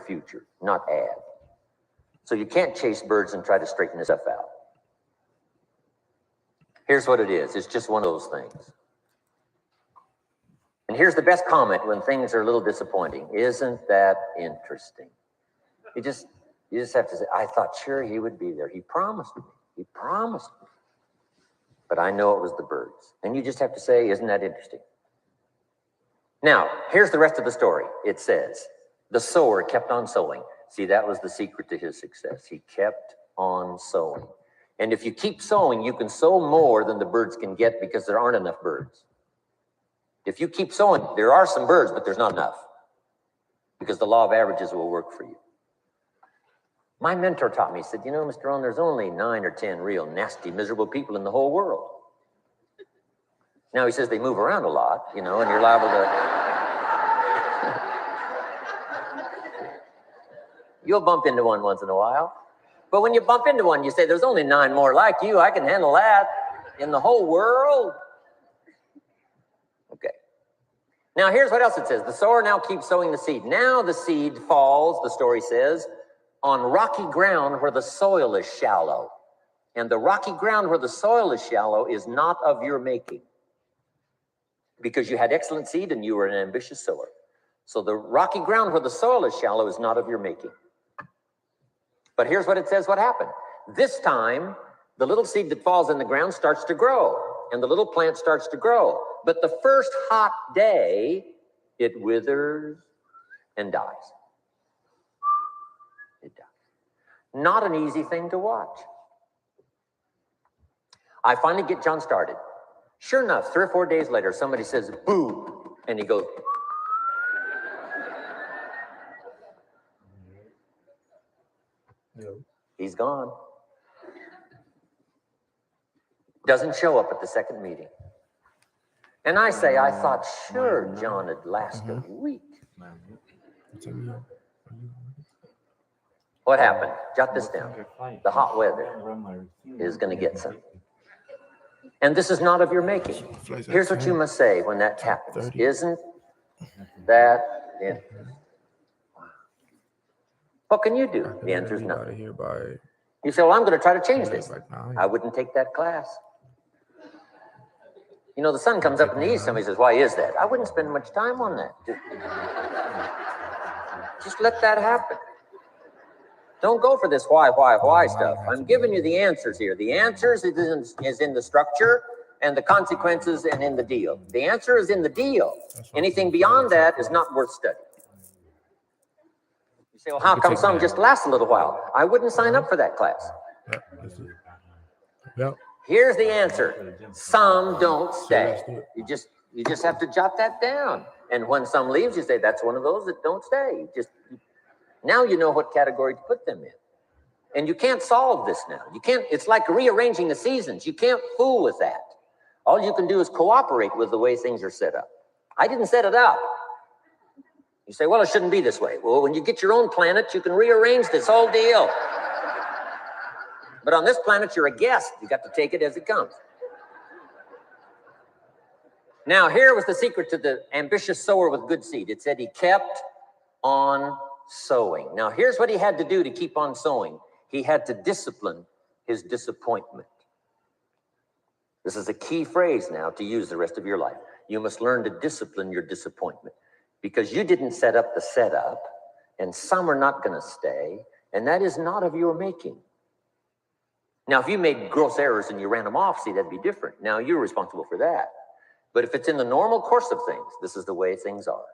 future, not add. So you can't chase birds and try to straighten this stuff out. Here's what it is. It's just one of those things. And here's the best comment when things are a little disappointing. Isn't that interesting? You just have to say, I thought sure he would be there. He promised me. He promised me. But I know it was the birds. And you just have to say, isn't that interesting? Now, here's the rest of the story. It says, the sower kept on sowing. See, that was the secret to his success. He kept on sowing. And if you keep sowing, you can sow more than the birds can get because there aren't enough birds. If you keep sowing, there are some birds, but there's not enough because the law of averages will work for you. My mentor taught me, he said, you know, Mr. Rohn, there's only 9 or 10 real nasty, miserable people in the whole world. Now he says they move around a lot, you know, and you're liable to... You'll bump into one once in a while. But when you bump into one, you say, there's only 9 more like you. I can handle that in the whole world. Okay. Now, here's what else it says. The sower now keeps sowing the seed. Now the seed falls, the story says, on rocky ground where the soil is shallow. And the rocky ground where the soil is shallow is not of your making. Because you had excellent seed and you were an ambitious sower. So the rocky ground where the soil is shallow is not of your making. But here's what it says what happened. This time, the little seed that falls in the ground starts to grow, and the little plant starts to grow. But the first hot day, it withers and dies. It dies. Not an easy thing to watch. I finally get John started. Sure enough, 3 or 4 days later, somebody says, boo, and he goes, he's gone. Doesn't show up at the second meeting. And I say, I thought, sure, John had lasted a week. What happened? Jot this down. The hot weather is going to get some. And this is not of your making. Here's what you must say when that happens. Isn't that it? What can you do? The answer is no. You say, well, I'm going to try to change this. I wouldn't take that class. You know, the sun comes up in the east. Somebody says, why is that? I wouldn't spend much time on that. Just let that happen. Don't go for this why stuff. I'm giving you the answers here. The answers is in the structure and the consequences and in the deal. The answer is in the deal. Anything beyond that is not worth studying. You say, well, how come some just last a little while? I wouldn't sign up for that class. Here's the answer. Some don't stay. You just have to jot that down. And when some leaves, you say, that's one of those that don't stay. Now you know what category to put them in. And you can't solve this now. You can't, it's like rearranging the seasons. You can't fool with that. All you can do is cooperate with the way things are set up. I didn't set it up. You say, well, it shouldn't be this way. Well, when you get your own planet, you can rearrange this whole deal. But on this planet, you're a guest. You got to take it as it comes. Now, here was the secret to the ambitious sower with good seed. It said he kept on sowing. Now, here's what he had to do to keep on sowing. He had to discipline his disappointment. This is a key phrase now to use the rest of your life. You must learn to discipline your disappointment because you didn't set up the setup, and some are not going to stay, and that is not of your making. Now, if you made gross errors and you ran them off, see, that'd be different. Now, you're responsible for that. But if it's in the normal course of things, this is the way things are.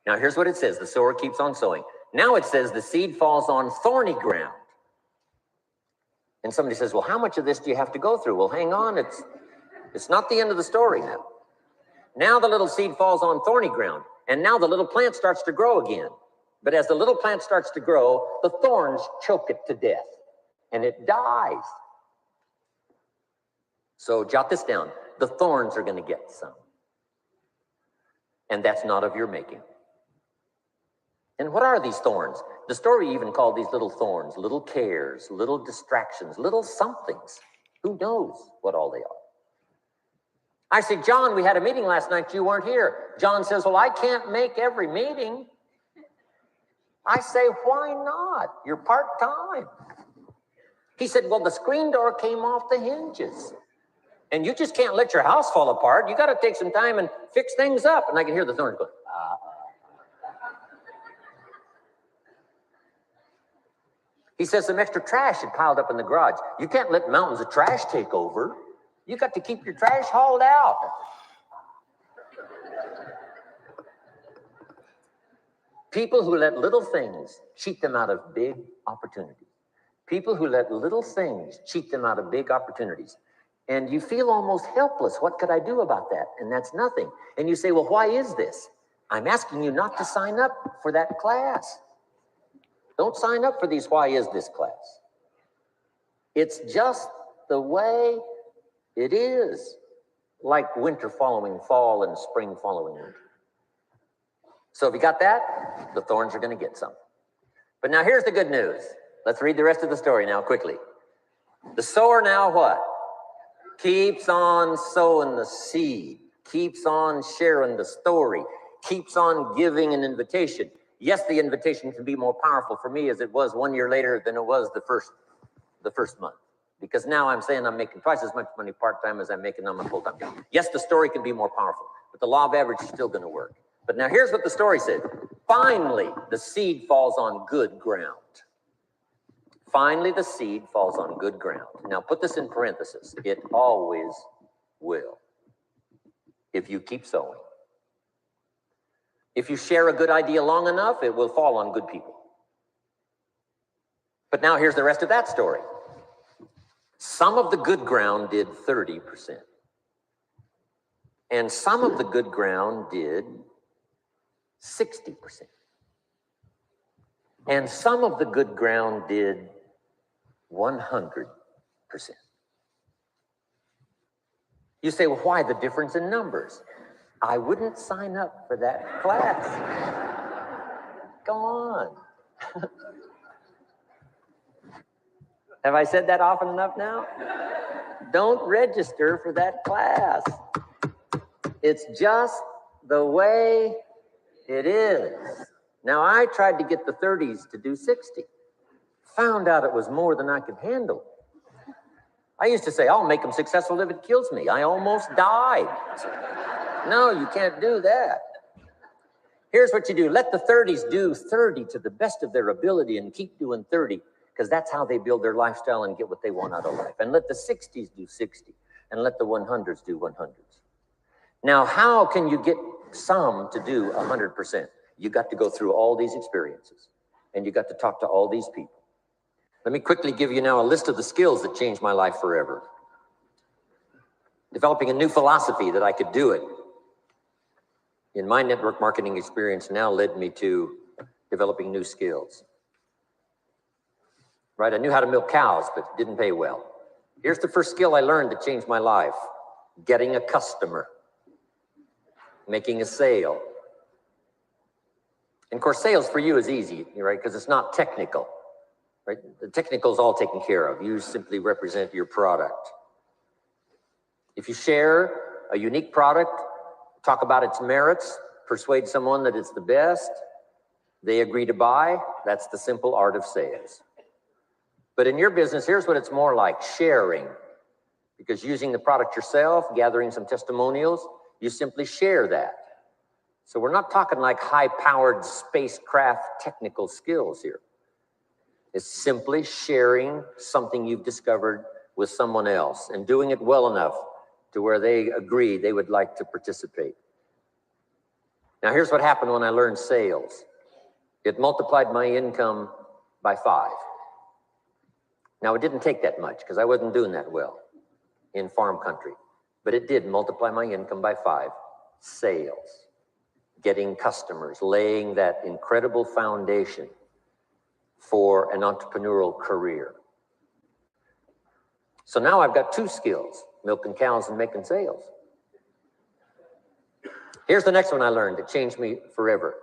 Now, here's what it says. The sower keeps on sowing. Now it says the seed falls on thorny ground. And somebody says, well, how much of this do you have to go through? Well, hang on. It's not the end of the story now. Now the little seed falls on thorny ground. And now the little plant starts to grow again. But as the little plant starts to grow, the thorns choke it to death. And it dies. So jot this down. The thorns are going to get some. And that's not of your making. And what are these thorns? The story even called these little thorns, little cares, little distractions, little somethings. Who knows what all they are? I said, John, we had a meeting last night. You weren't here. John says, well, I can't make every meeting. I say, why not? You're part-time. He said, well, the screen door came off the hinges. And you just can't let your house fall apart. You got to take some time and fix things up. And I can hear the Thorns going, He says some extra trash had piled up in the garage. You can't let mountains of trash take over. You got to keep your trash hauled out. People who let little things cheat them out of big opportunities. People who let little things cheat them out of big opportunities. And you feel almost helpless. What could I do about that? And that's nothing. And you say, well, why is this? I'm asking you not to sign up for that class. Don't sign up for these why is this class. It's just the way it is. Like winter following fall and spring following winter. So if you got that, the thorns are going to get some. But now here's the good news. Let's read the rest of the story now quickly. The sower now what? Keeps on sowing the seed, keeps on sharing the story, keeps on giving an invitation. Yes, the invitation can be more powerful for me as it was 1 year later than it was the first month. Because now I'm saying I'm making twice as much money part-time as I'm making on my full-time job. Yes, the story can be more powerful, but the law of average is still going to work. But now here's what the story said. Finally, the seed falls on good ground. Finally, the seed falls on good ground. Now put this in parentheses. It always will. If you keep sowing. If you share a good idea long enough, it will fall on good people. But now here's the rest of that story. Some of the good ground did 30%. And some of the good ground did 60%. And some of the good ground did 100%. You say, well, why the difference in numbers? I wouldn't sign up for that class. Go on. Have I said that often enough now? Don't register for that class. It's just the way it is. Now, I tried to get the 30s to do 60. Found out it was more than I could handle. I used to say, I'll make them successful if it kills me. I almost died. No, you can't do that. Here's what you do. Let the 30s do 30 to the best of their ability and keep doing 30, because that's how they build their lifestyle and get what they want out of life. And let the 60s do 60, and let the 100s do 100s. Now, how can you get some to do 100%? You got to go through all these experiences, and you got to talk to all these people. Let me quickly give you now a list of the skills that changed my life forever. Developing a new philosophy that I could do it in my network marketing experience now led me to developing new skills. Right, I knew how to milk cows, but it didn't pay well. Here's the first skill I learned that changed my life. Getting a customer. Making a sale. And of course, sales for you is easy, right? Because it's not technical, right? The technical is all taken care of. You simply represent your product. If you share a unique product, talk about its merits, persuade someone that it's the best, they agree to buy, that's the simple art of sales. But in your business, here's what it's more like, sharing. Because using the product yourself, gathering some testimonials, you simply share that. So we're not talking like high-powered spacecraft technical skills here. It's simply sharing something you've discovered with someone else and doing it well enough to where they agree they would like to participate. Now, here's what happened when I learned sales. It multiplied my income by 5. Now, it didn't take that much because I wasn't doing that well in farm country, but it did multiply my income by 5. Sales, getting customers, laying that incredible foundation for an entrepreneurial career. So now I've got 2 skills, milking cows and making sales. Here's the next one I learned that changed me forever,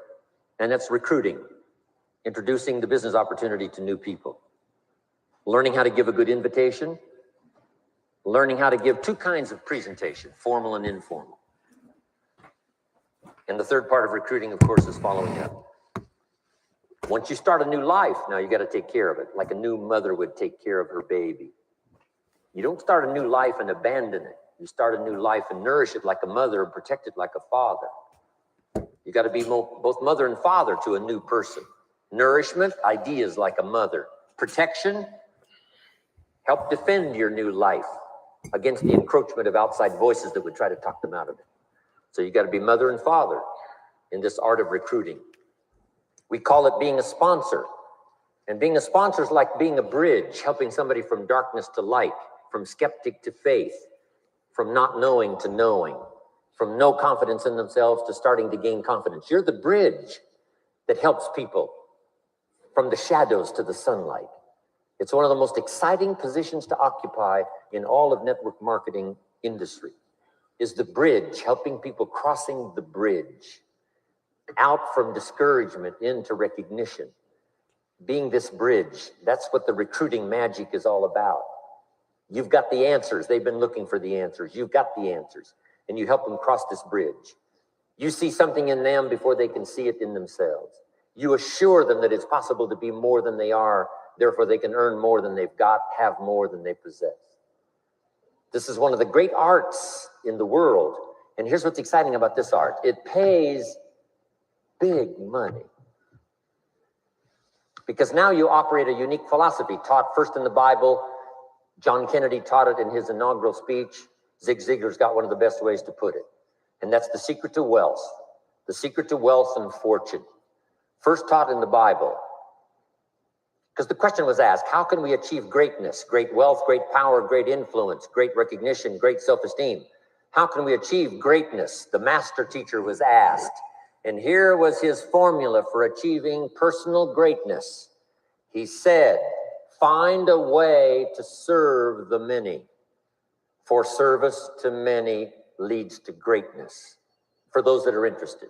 and that's recruiting, introducing the business opportunity to new people, learning how to give a good invitation, learning how to give 2 kinds of presentation, formal and informal. And the third part of recruiting, of course, is following up. Once you start a new life, now you got to take care of it, like a new mother would take care of her baby. You don't start a new life and abandon it. You start a new life and nourish it like a mother and protect it like a father. You got to be both mother and father to a new person. Nourishment, ideas like a mother. Protection, help defend your new life against the encroachment of outside voices that would try to talk them out of it. So you got to be mother and father in this art of recruiting. We call it being a sponsor. And being a sponsor is like being a bridge, helping somebody from darkness to light, from skeptic to faith, from not knowing to knowing, from no confidence in themselves to starting to gain confidence. You're the bridge that helps people from the shadows to the sunlight. It's one of the most exciting positions to occupy in all of network marketing industry, is the bridge, helping people crossing the bridge out from discouragement into recognition. Being this bridge, that's what the recruiting magic is all about. You've got the answers. They've been looking for the answers. You've got the answers, and you help them cross this bridge. You see something in them before they can see it in themselves. You assure them that it's possible to be more than they are, therefore they can earn more than they've got, have more than they possess. This is one of the great arts in the world, and here's what's exciting about this art. It pays big money. Because now you operate a unique philosophy taught first in the Bible. John Kennedy taught it in his inaugural speech. Zig Ziglar's got one of the best ways to put it. And that's the secret to wealth. The secret to wealth and fortune. First taught in the Bible. Because the question was asked, how can we achieve greatness, great wealth, great power, great influence, great recognition, great self-esteem? How can we achieve greatness? The master teacher was asked. And here was his formula for achieving personal greatness. He said, find a way to serve the many, for service to many leads to greatness. For those that are interested.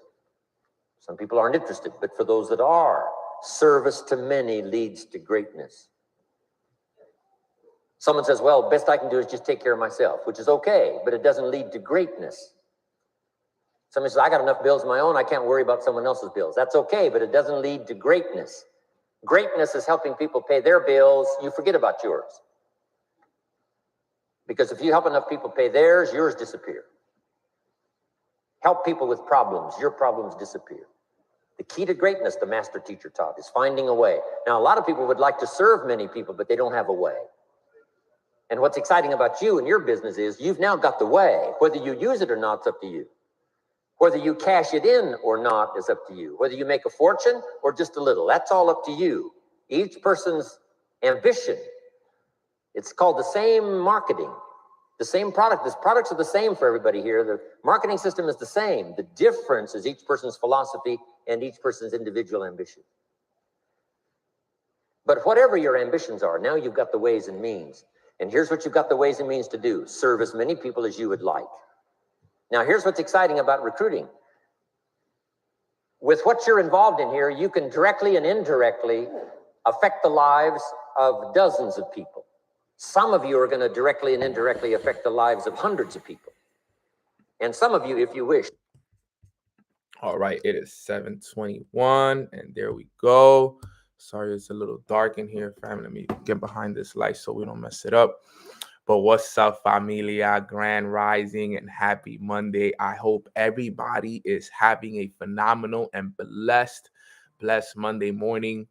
Some people aren't interested, but for those that are, service to many leads to greatness. Someone says, well, best I can do is just take care of myself, which is okay, but it doesn't lead to greatness. Somebody says, I got enough bills of my own, I can't worry about someone else's bills. That's okay, but it doesn't lead to greatness. Greatness is helping people pay their bills. You forget about yours. Because if you help enough people pay theirs, yours disappear. Help people with problems, your problems disappear. The key to greatness, the master teacher taught, is finding a way. Now, a lot of people would like to serve many people, but they don't have a way. And what's exciting about you and your business is you've now got the way. Whether you use it or not, it's up to you. Whether you cash it in or not is up to you. Whether you make a fortune or just a little, that's all up to you. Each person's ambition. It's called the same marketing, the same product. The products are the same for everybody here. The marketing system is the same. The difference is each person's philosophy and each person's individual ambition. But whatever your ambitions are, now you've got the ways and means. And here's what you've got the ways and means to do. Serve as many people as you would like. Now, here's what's exciting about recruiting. With what you're involved in here, you can directly and indirectly affect the lives of dozens of people. Some of you are going to directly and indirectly affect the lives of hundreds of people. And some of you, if you wish. All right, it is 7:21, and there we go. Sorry, it's a little dark in here, fam. Let me get behind this light so we don't mess it up. But what's up, familia? Grand Rising and happy Monday. I hope everybody is having a phenomenal and blessed Monday morning.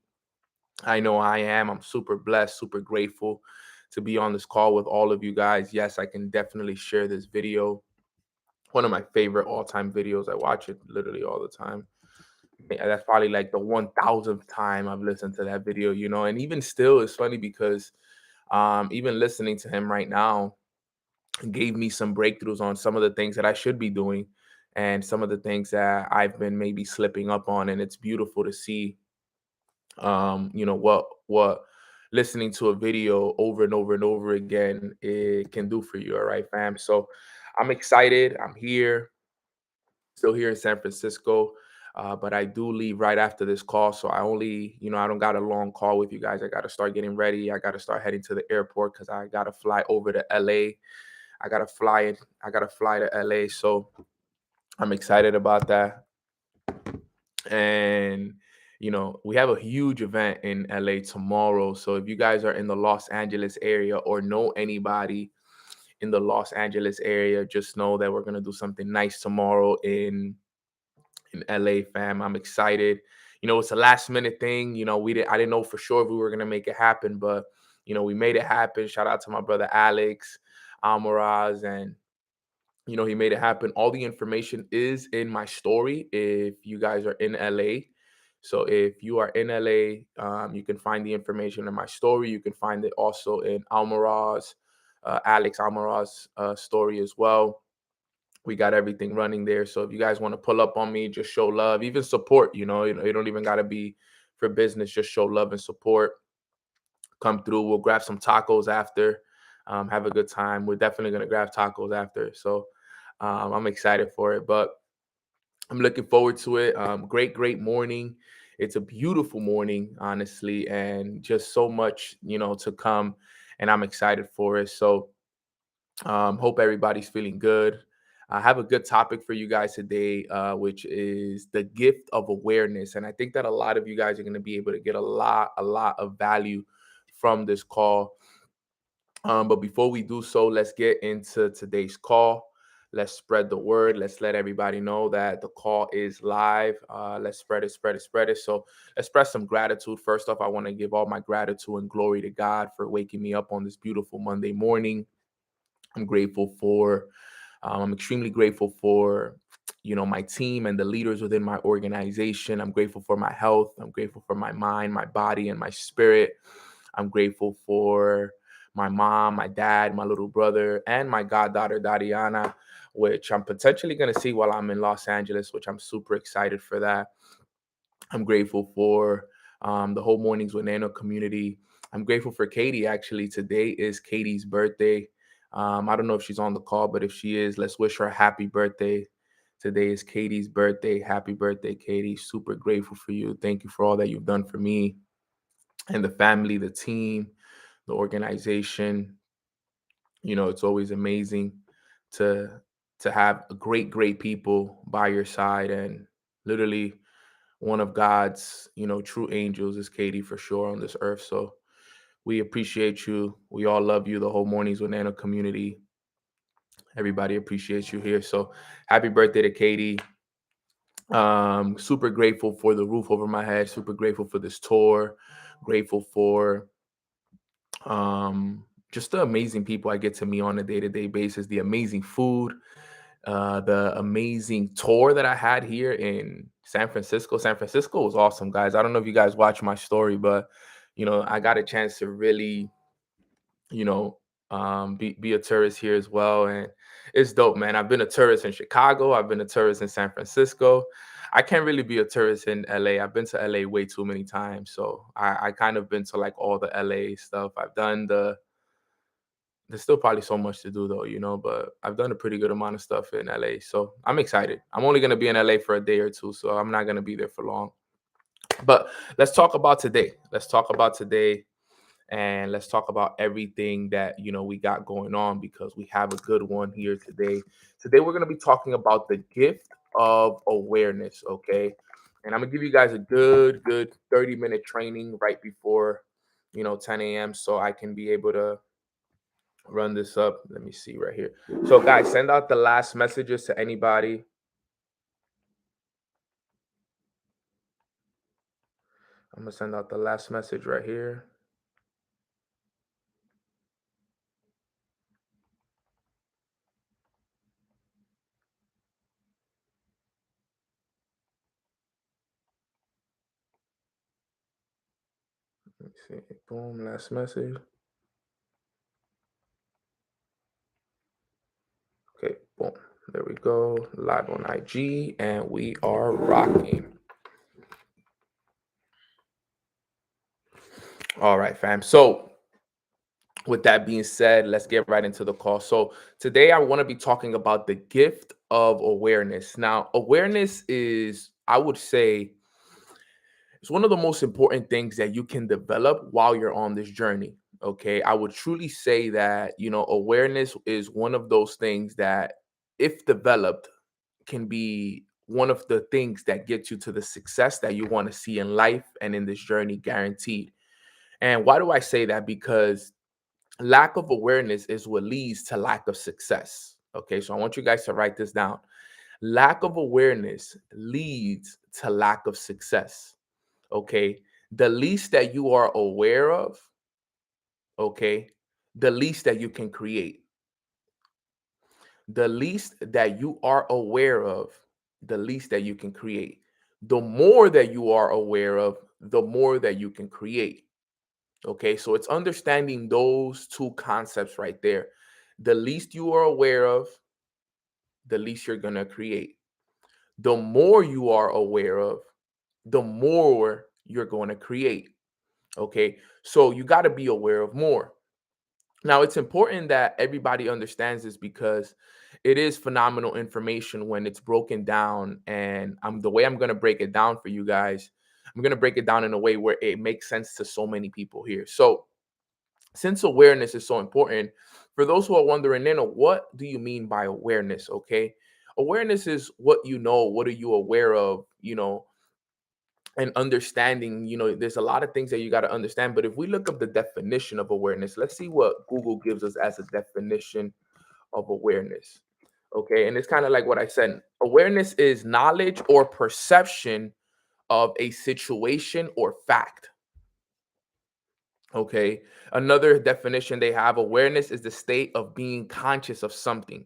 I know I am. I'm super blessed, super grateful to be on this call with all of you guys. Yes, I can definitely share this video. One of my favorite all-time videos. I watch it literally all the time. That's probably like the 1000th time I've listened to that video, and even still, it's funny because even listening to him right now gave me some breakthroughs on some of the things that I should be doing and some of the things that I've been maybe slipping up on. And it's beautiful to see, what listening to a video over and over and over again, it can do for you. All right, fam. So I'm excited. I'm here, still here in San Francisco. But I do leave right after this call. So I only, I don't got a long call with you guys. I got to start getting ready. I got to start heading to the airport because I got to fly over to LA. I got to fly to LA. So I'm excited about that. And we have a huge event in LA tomorrow. So if you guys are in the Los Angeles area or know anybody in the Los Angeles area, just know that we're gonna do something nice tomorrow in LA, fam. I'm excited. It's a last minute thing. I didn't know for sure if we were gonna make it happen, but we made it happen. Shout out to my brother Alex Almaraz, and he made it happen. All the information is in my story if you guys are in LA. So if you are in LA, you can find the information in my story. You can find it also in Alex Almaraz story as well. We got everything running there. So if you guys want to pull up on me, just show love, even support. You don't even got to be for business. Just show love and support. Come through. We'll grab some tacos after. Have a good time. We're definitely gonna grab tacos after. So I'm excited for it, but I'm looking forward to it. Great morning. It's a beautiful morning, honestly, and just so much, to come. And I'm excited for it. So hope everybody's feeling good. I have a good topic for you guys today, which is the gift of awareness. And I think that a lot of you guys are going to be able to get a lot of value from this call. But before we do so, let's get into today's call. Let's spread the word. Let's let everybody know that the call is live. Let's spread it. So let's express some gratitude. First off, I want to give all my gratitude and glory to God for waking me up on this beautiful Monday morning. I'm extremely grateful for, my team and the leaders within my organization. I'm grateful for my health. I'm grateful for my mind, my body, and my spirit. I'm grateful for my mom, my dad, my little brother, and my goddaughter, Dariana, which I'm potentially going to see while I'm in Los Angeles, which I'm super excited for that. I'm grateful for the whole Mornings with Nano community. I'm grateful for Katie. Actually, today is Katie's birthday. I don't know if she's on the call, but if she is, let's wish her a happy birthday. Today is Katie's birthday. Happy birthday, Katie. Super grateful for you. Thank you for all that you've done for me and the family, the team, the organization. It's always amazing to have great people by your side, and literally one of God's, true angels is Katie for sure on this earth. So we appreciate you. We all love you. The whole Mornings with Nano community. Everybody appreciates you here. So happy birthday to Katie. Super grateful for the roof over my head. Super grateful for this tour. Grateful for just the amazing people I get to meet on a day-to-day basis. The amazing food. The amazing tour that I had here in San Francisco. San Francisco was awesome, guys. I don't know if you guys watch my story, but I got a chance to really, you know, be a tourist here as well, and it's dope, man. I've been a tourist in Chicago. I've been a tourist in San Francisco. I can't really be a tourist in LA. I've been to LA way too many times, so I kind of been to like all the LA stuff. I've done the There's still probably so much to do though, but I've done a pretty good amount of stuff in LA. So I'm excited. I'm only going to be in LA for a day or two, so I'm not going to be there for long. But let's talk about today. And let's talk about everything that, we got going on, because we have a good one here today. Today, we're going to be talking about the gift of awareness, okay? And I'm going to give you guys a good 30-minute training right before, 10 a.m. so I can be able to run this up. Let me see right here. So guys, send out the last messages to anybody. I'm gonna send out the last message right here. Let me see. Boom, last message. Okay, boom. There we go. Live on IG, and we are rocking. All right, fam. So with that being said, let's get right into the call. So today I want to be talking about the gift of awareness. Now, awareness is, I would say, it's one of the most important things that you can develop while you're on this journey. Okay. I would truly say that, awareness is one of those things that, if developed, can be one of the things that gets you to the success that you want to see in life and in this journey, guaranteed. And why do I say that? Because lack of awareness is what leads to lack of success. Okay, so I want you guys to write this down. Lack of awareness leads to lack of success. Okay, the least that you are aware of, okay, the least that you can create. The least that you are aware of, the least that you can create. The more that you are aware of, the more that you can create. Okay, so it's understanding those two concepts right there. The least you are aware of, the least you're going to create. The more you are aware of, the more you're going to create. Okay, so you got to be aware of more. Now, it's important that everybody understands this because it is phenomenal information when it's broken down. And the way I'm going to break it down for you guys, I'm going to break it down in a way where it makes sense to so many people here. So, since awareness is so important, for those who are wondering, Nano, what do you mean by awareness? Okay, awareness is what you know. What are you aware of? And understanding, there's a lot of things that you got to understand. But if we look up the definition of awareness, let's see what Google gives us as a definition of awareness. Okay. And it's kind of like what I said, awareness is knowledge or perception of a situation or fact. Okay. Another definition they have, awareness is the state of being conscious of something.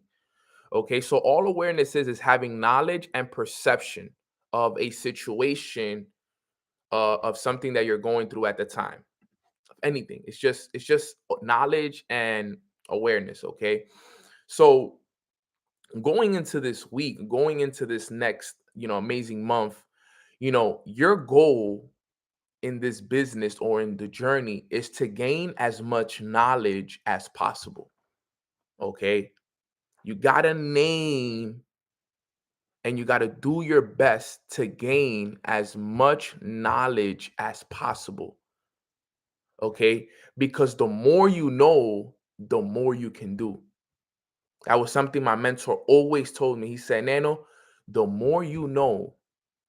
Okay. So all awareness is having knowledge and perception of a situation, of something that you're going through at the time. Anything. It's just knowledge and awareness. Okay. So going into this week, going into this next, amazing month, your goal in this business or in the journey is to gain as much knowledge as possible. Okay. You got to name and you got to do your best to gain as much knowledge as possible. Okay. Because the more you know, the more you can do. That was something my mentor always told me. He said, Nano, the more you know,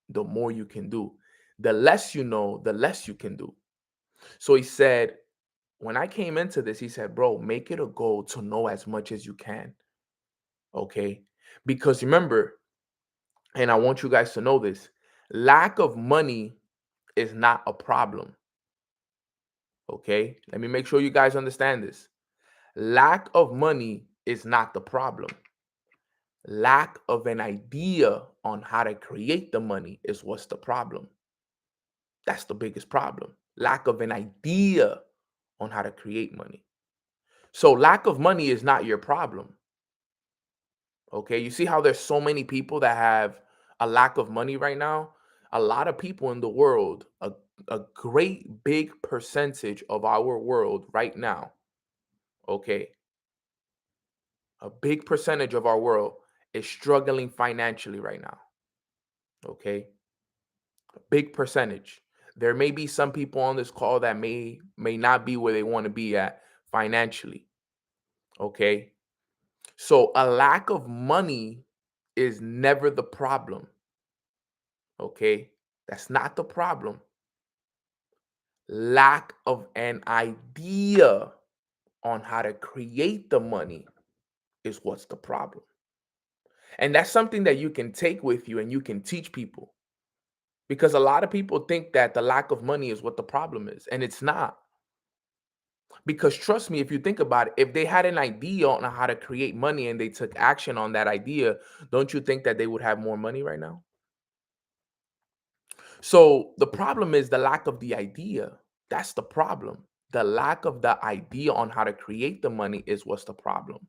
the more you can do. The less you know, the less you can do. So he said, when I came into this, he said, bro, make it a goal to know as much as you can. Okay. Because remember, and I want you guys to know this, lack of money is not a problem. Okay. Let me make sure you guys understand this. Lack of money is not the problem. Lack of an idea on how to create the money is what's the problem. That's the biggest problem. Lack of an idea on how to create money. So lack of money is not your problem. Okay, you see how there's so many people that have a lack of money right now? A lot of people in the world, a great big percentage of our world right now, okay, a big percentage of our world is struggling financially right now. Okay, a big percentage. There may be some people on this call that may not be where they want to be at financially. Okay, so a lack of money is never the problem. Okay, that's not the problem. Lack of an idea on how to create the money is what's the problem. And that's something that you can take with you and you can teach people. Because a lot of people think that the lack of money is what the problem is, and it's not. Because trust me, if you think about it, if they had an idea on how to create money and they took action on that idea, don't you think that they would have more money right now? So the problem is the lack of the idea. That's the problem. The lack of the idea on how to create the money is what's the problem.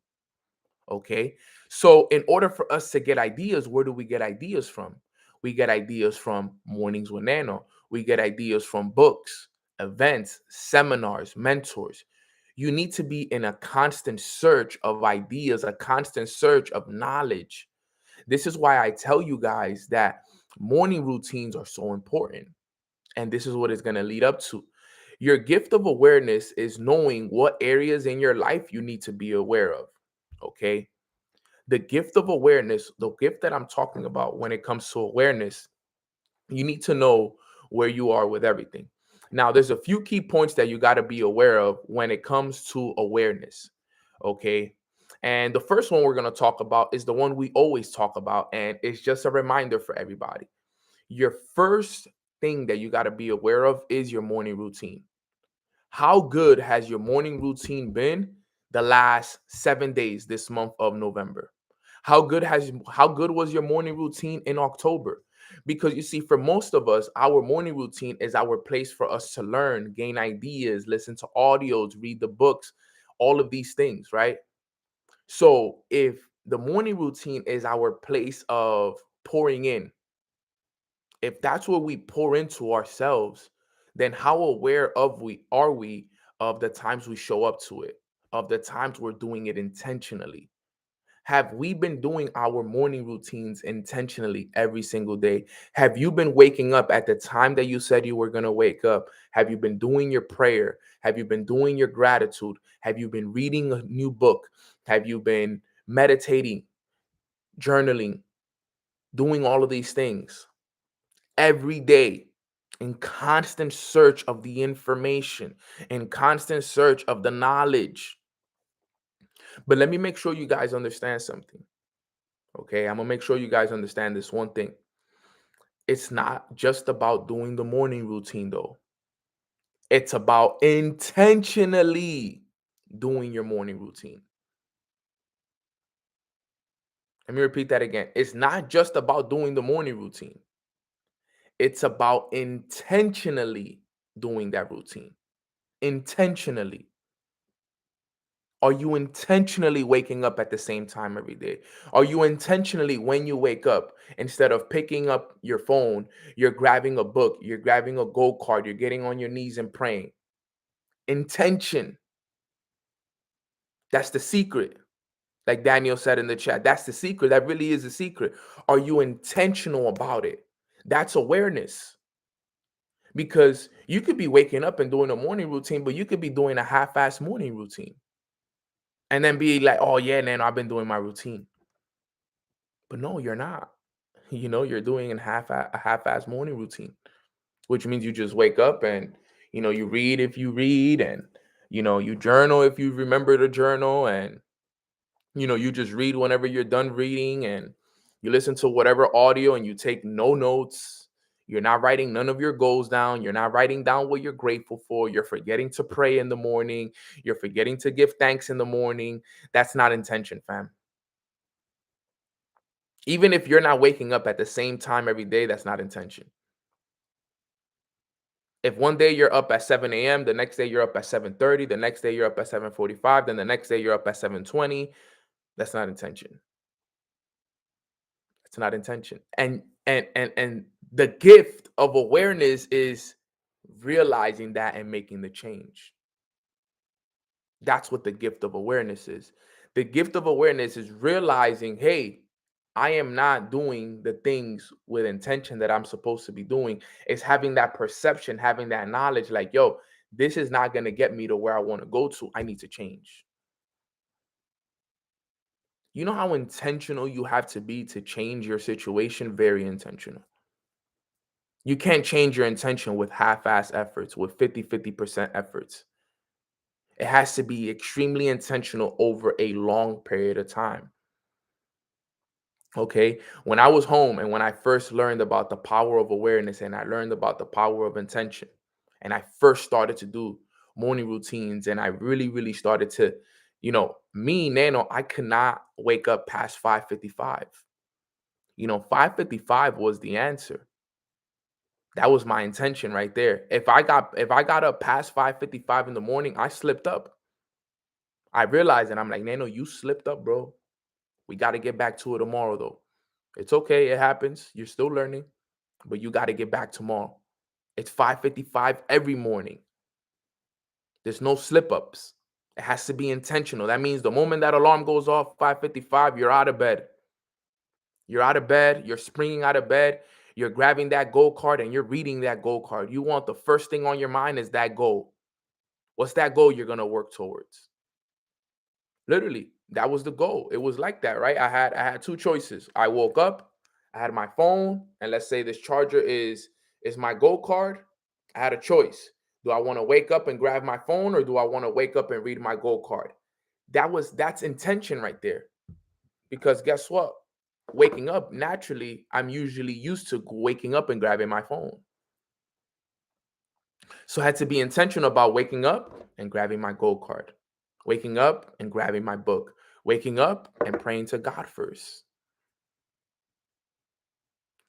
Okay. So in order for us to get ideas, where do we get ideas from? We get ideas from Mornings with Nano. We get ideas from books, events, seminars, mentors. You need to be in a constant search of ideas, a constant search of knowledge. This is why I tell you guys that morning routines are so important. And this is what it's going to lead up to. Your gift of awareness is knowing what areas in your life you need to be aware of. Okay. The gift of awareness, the gift that I'm talking about when it comes to awareness, you need to know where you are with everything. Now, there's a few key points that you got to be aware of when it comes to awareness. Okay. And the first one we're going to talk about is the one we always talk about. And it's just a reminder for everybody. Your first thing that you got to be aware of is your morning routine. How good has your morning routine been the last 7 days this month of November? How good was your morning routine in October? Because you see, for most of us, our morning routine is our place for us to learn, gain ideas, listen to audios, read the books, all of these things, right? So if the morning routine is our place of pouring in, if that's what we pour into ourselves, then how aware of we are we of the times we show up to it, of the times we're doing it intentionally? Have we been doing our morning routines intentionally every single day? Have you been waking up at the time that you said you were going to wake up? Have you been doing your prayer? Have you been doing your gratitude? Have you been reading a new book? Have you been meditating, journaling, doing all of these things every day, in constant search of the information, in constant search of the knowledge? But let me make sure you guys understand something. Okay, I'm gonna make sure you guys understand this one thing. It's not just about doing the morning routine, though. It's about intentionally doing your morning routine. Let me repeat that again. It's not just about doing the morning routine, it's about intentionally doing that routine. Intentionally. Are you intentionally waking up at the same time every day? Are you intentionally, when you wake up, instead of picking up your phone, you're grabbing a book, you're grabbing a go card, you're getting on your knees and praying? Intention. That's the secret. Like Daniel said in the chat, that's the secret. That really is the secret. Are you intentional about it? That's awareness. Because you could be waking up and doing a morning routine, but you could be doing a half-assed morning routine and then be like, oh, yeah, man, I've been doing my routine. But no, you're not. You're doing a half-ass morning routine, which means you just wake up and you read if you read, and you journal if you remember to journal, and you just read whenever you're done reading, and you listen to whatever audio and you take no notes. You're not writing none of your goals down. You're not writing down what you're grateful for. You're forgetting to pray in the morning. You're forgetting to give thanks in the morning. That's not intention, fam. Even if you're not waking up at the same time every day, that's not intention. If one day you're up at 7 a.m., the next day you're up at 7:30, the next day you're up at 7:45, then the next day you're up at 7:20, that's not intention. It's not intention. And the gift of awareness is realizing that and making the change. That's what the gift of awareness is. The gift of awareness is realizing, hey, I am not doing the things with intention that I'm supposed to be doing. It's having that perception, having that knowledge like, yo, this is not going to get me to where I want to go to. I need to change. You know how intentional you have to be to change your situation? Very intentional. You can't change your intention with half-ass efforts, with 50% efforts. It has to be extremely intentional over a long period of time. Okay. When I was home and when I first learned about the power of awareness and I learned about the power of intention, and I first started to do morning routines, and I really, really started to, me, Nano, I could not wake up past 5:55. 5:55 was the answer. That was my intention right there. If I got up past 5:55 in the morning, I slipped up. I realized, and I'm like, Nano, you slipped up, bro. We got to get back to it tomorrow, though. It's okay. It happens. You're still learning, but you got to get back tomorrow. It's 5:55 every morning. There's no slip ups. It has to be intentional. That means the moment that alarm goes off, 5:55, you're out of bed. You're out of bed. You're springing out of bed. You're grabbing that goal card and you're reading that goal card. You want the first thing on your mind is that goal. What's that goal you're going to work towards? Literally, That was the goal. It was like that, right? I had two choices. I woke up, I had my phone, and let's say this charger is my goal card. I had a choice. Do I want to wake up and grab my phone, or do I want to wake up and read my goal card? That's intention right there. Because guess what? Waking up naturally, I'm usually used to waking up and grabbing my phone. So I had to be intentional about waking up and grabbing my gold card, waking up and grabbing my book, waking up and praying to God first.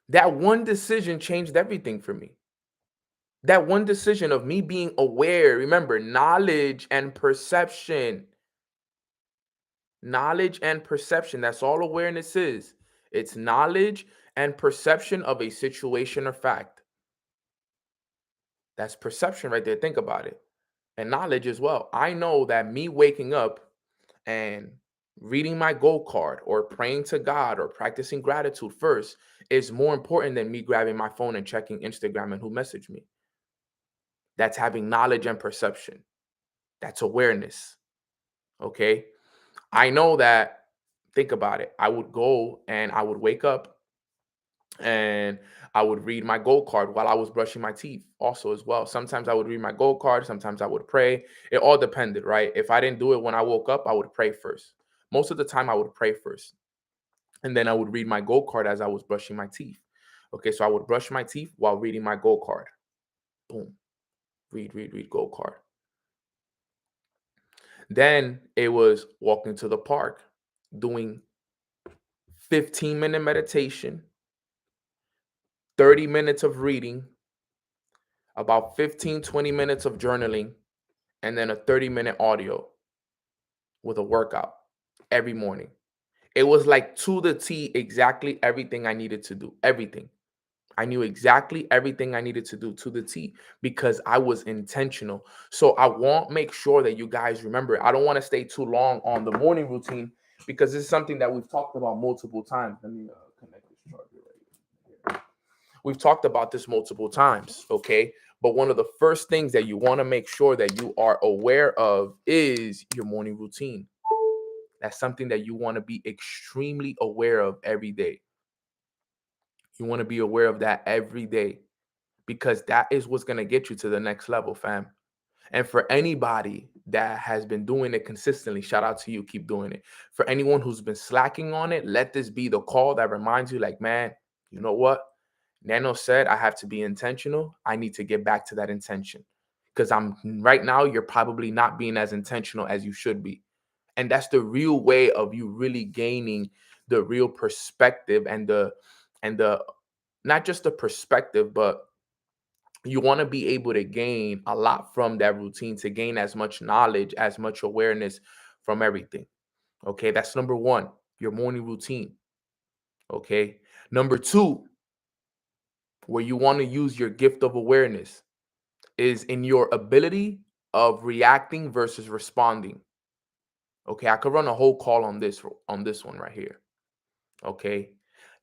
That one decision changed everything for me. That one decision of me being aware, remember, knowledge and perception. Knowledge and perception. That's all awareness is. It's knowledge and perception of a situation or fact. That's perception right there. Think about it. And knowledge as well. I know that me waking up and reading my goal card or praying to God or practicing gratitude first is more important than me grabbing my phone and checking Instagram and who messaged me. That's having knowledge and perception. That's awareness. Okay. I know that, think about it. I would go and I would wake up and I would read my goal card while I was brushing my teeth also as well. Sometimes I would read my goal card, sometimes I would pray. It all depended, right? If I didn't do it when I woke up, I would pray first. Most of the time I would pray first. And then I would read my goal card as I was brushing my teeth. Okay, so I would brush my teeth while reading my goal card. Boom. Read goal card. Then it was walking to the park, doing 15-minute meditation, 30 minutes of reading, about 15-20 minutes of journaling, and then a 30-minute audio with a workout every morning. It was like to the T exactly everything I needed to do. Everything. I knew exactly everything I needed to do to the T because I was intentional. So I want to make sure that you guys remember. I don't want to stay too long on the morning routine because this is something that we've talked about multiple times. Let me connect this charger right here. We've talked about this multiple times, okay? But one of the first things that you want to make sure that you are aware of is your morning routine. That's something that you want to be extremely aware of every day. You want to be aware of that every day because that is what's going to get you to the next level, fam. And for anybody that has been doing it consistently, shout out to you. Keep doing it. For anyone who's been slacking on it, let this be the call that reminds you, like, man, you know what? Nano said I have to be intentional. I need to get back to that intention because I'm right now, you're probably not being as intentional as you should be. And that's the real way of you really gaining the real perspective and the not just the perspective, but you want to be able to gain a lot from that routine to gain as much knowledge, as much awareness from everything. Okay, that's number one, your morning routine. Okay, number two, where you want to use your gift of awareness is in your ability of reacting versus responding. Okay, I could run a whole call on this one right here. Okay,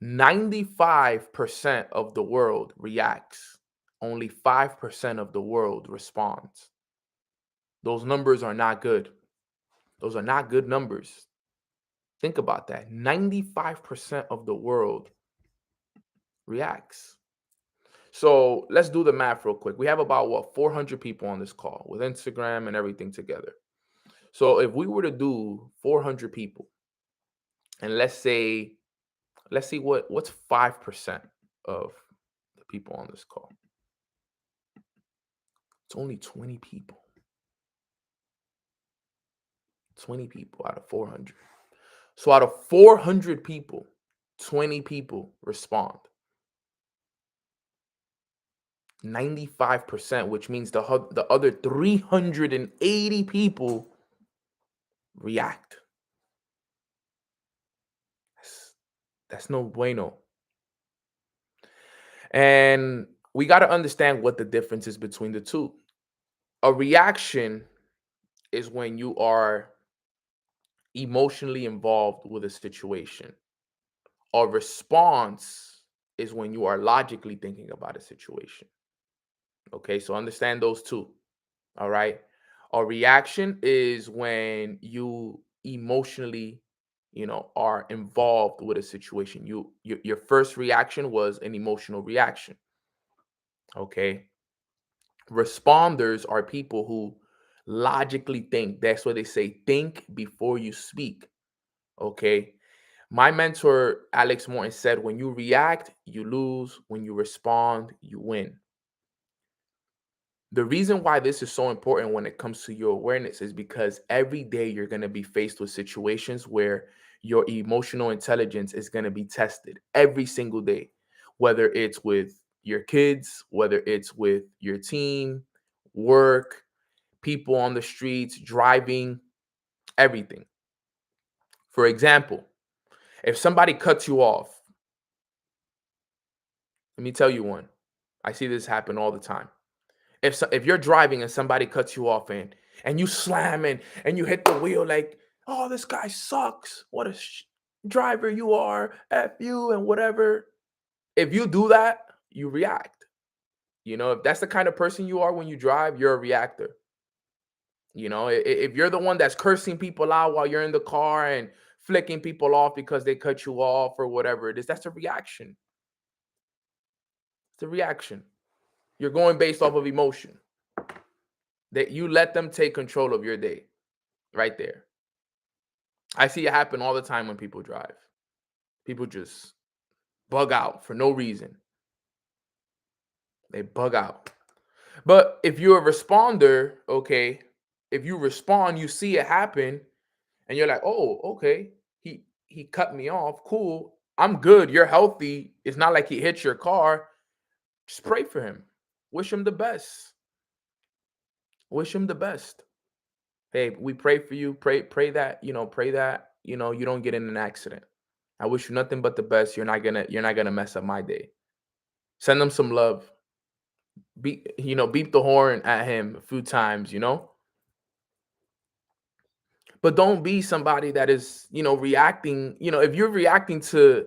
95% of the world reacts. Only 5% of the world responds. Those numbers are not good. Those are not good numbers. Think about that. 95% of the world reacts. So let's do the math real quick. We have about what 400 people on this call with Instagram and everything together. So if we were to do 400 people, and let's see what's 5% of the people on this call. It's only 20 people. 20 people out of 400. So out of 400 people, 20 people respond. 95%, which means the other 380 people react. That's no bueno. And we got to understand what the difference is between the two. A reaction is when you are emotionally involved with a situation. A response is when you are logically thinking about a situation. Okay, so understand those two. All right. A reaction is when you emotionally, are involved with a situation. Your first reaction was an emotional reaction. Okay. Responders are people who logically think. That's what they say, think before you speak. Okay. My mentor, Alex Morton, said, when you react, you lose. When you respond, you win. The reason why this is so important when it comes to your awareness is because every day you're going to be faced with situations where your emotional intelligence is going to be tested every single day, whether it's with your kids, whether it's with your team, work, people on the streets, driving, everything. For example, if somebody cuts you off, let me tell you one. I see this happen all the time. If you're driving and somebody cuts you off and you slam and you hit the wheel like, oh, this guy sucks. What a driver you are, F you and whatever. If you do that, you react. If that's the kind of person you are when you drive, you're a reactor. If you're the one that's cursing people out while you're in the car and flicking people off because they cut you off or whatever it is, that's a reaction. It's a reaction. You're going based off of emotion. That you let them take control of your day right there. I see it happen all the time when people drive. People just bug out for no reason. They bug out. But if you're a responder, okay, if you respond, you see it happen, and you're like, oh, okay, he cut me off. Cool. I'm good. You're healthy. It's not like he hit your car. Just pray for him. Wish him the best. Wish him the best. Hey, we pray for you. Pray that, you don't get in an accident. I wish you nothing but the best. You're not gonna mess up my day. Send them some love. Beep the horn at him a few times. But don't be somebody that is, reacting. If you're reacting to,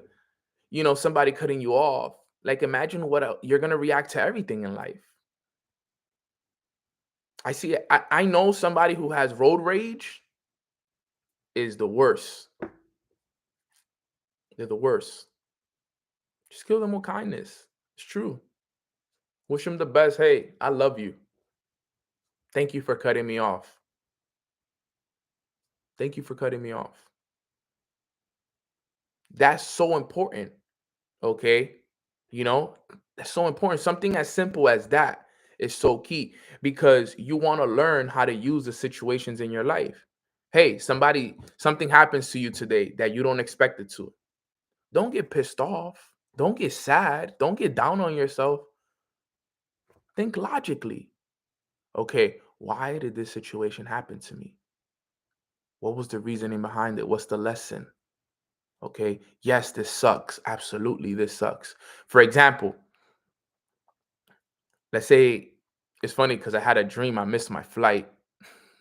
somebody cutting you off, like imagine you're gonna react to everything in life. I know somebody who has road rage is the worst. They're the worst. Just kill them with kindness. It's true. Wish them the best. Hey, I love you. Thank you for cutting me off. Thank you for cutting me off. That's so important. Okay. You know, that's so important. Something as simple as that is so key because you want to learn how to use the situations in your life. Hey, something happens to you today that you don't expect it to. Don't get pissed off. Don't get sad. Don't get down on yourself. Think logically. Okay, why did this situation happen to me? What was the reasoning behind it? What's the lesson? Okay, yes, this sucks. Absolutely, this sucks. For example, let's say it's funny because I had a dream I missed my flight.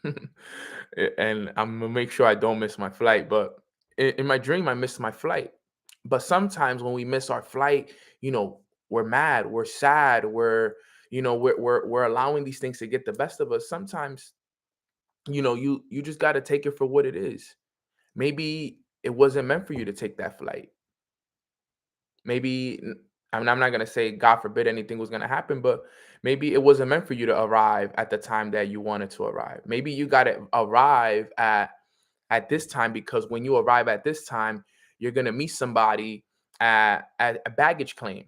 And I'm gonna make sure I don't miss my flight. But in my dream, I missed my flight. But sometimes when we miss our flight, we're mad, we're sad, we're allowing these things to get the best of us. Sometimes, you just got to take it for what it is. Maybe it wasn't meant for you to take that flight. Maybe I mean, I'm not gonna say God forbid anything was gonna happen, but maybe it wasn't meant for you to arrive at the time that you wanted to arrive. Maybe you got to arrive at this time because when you arrive at this time, you're gonna meet somebody at a baggage claim,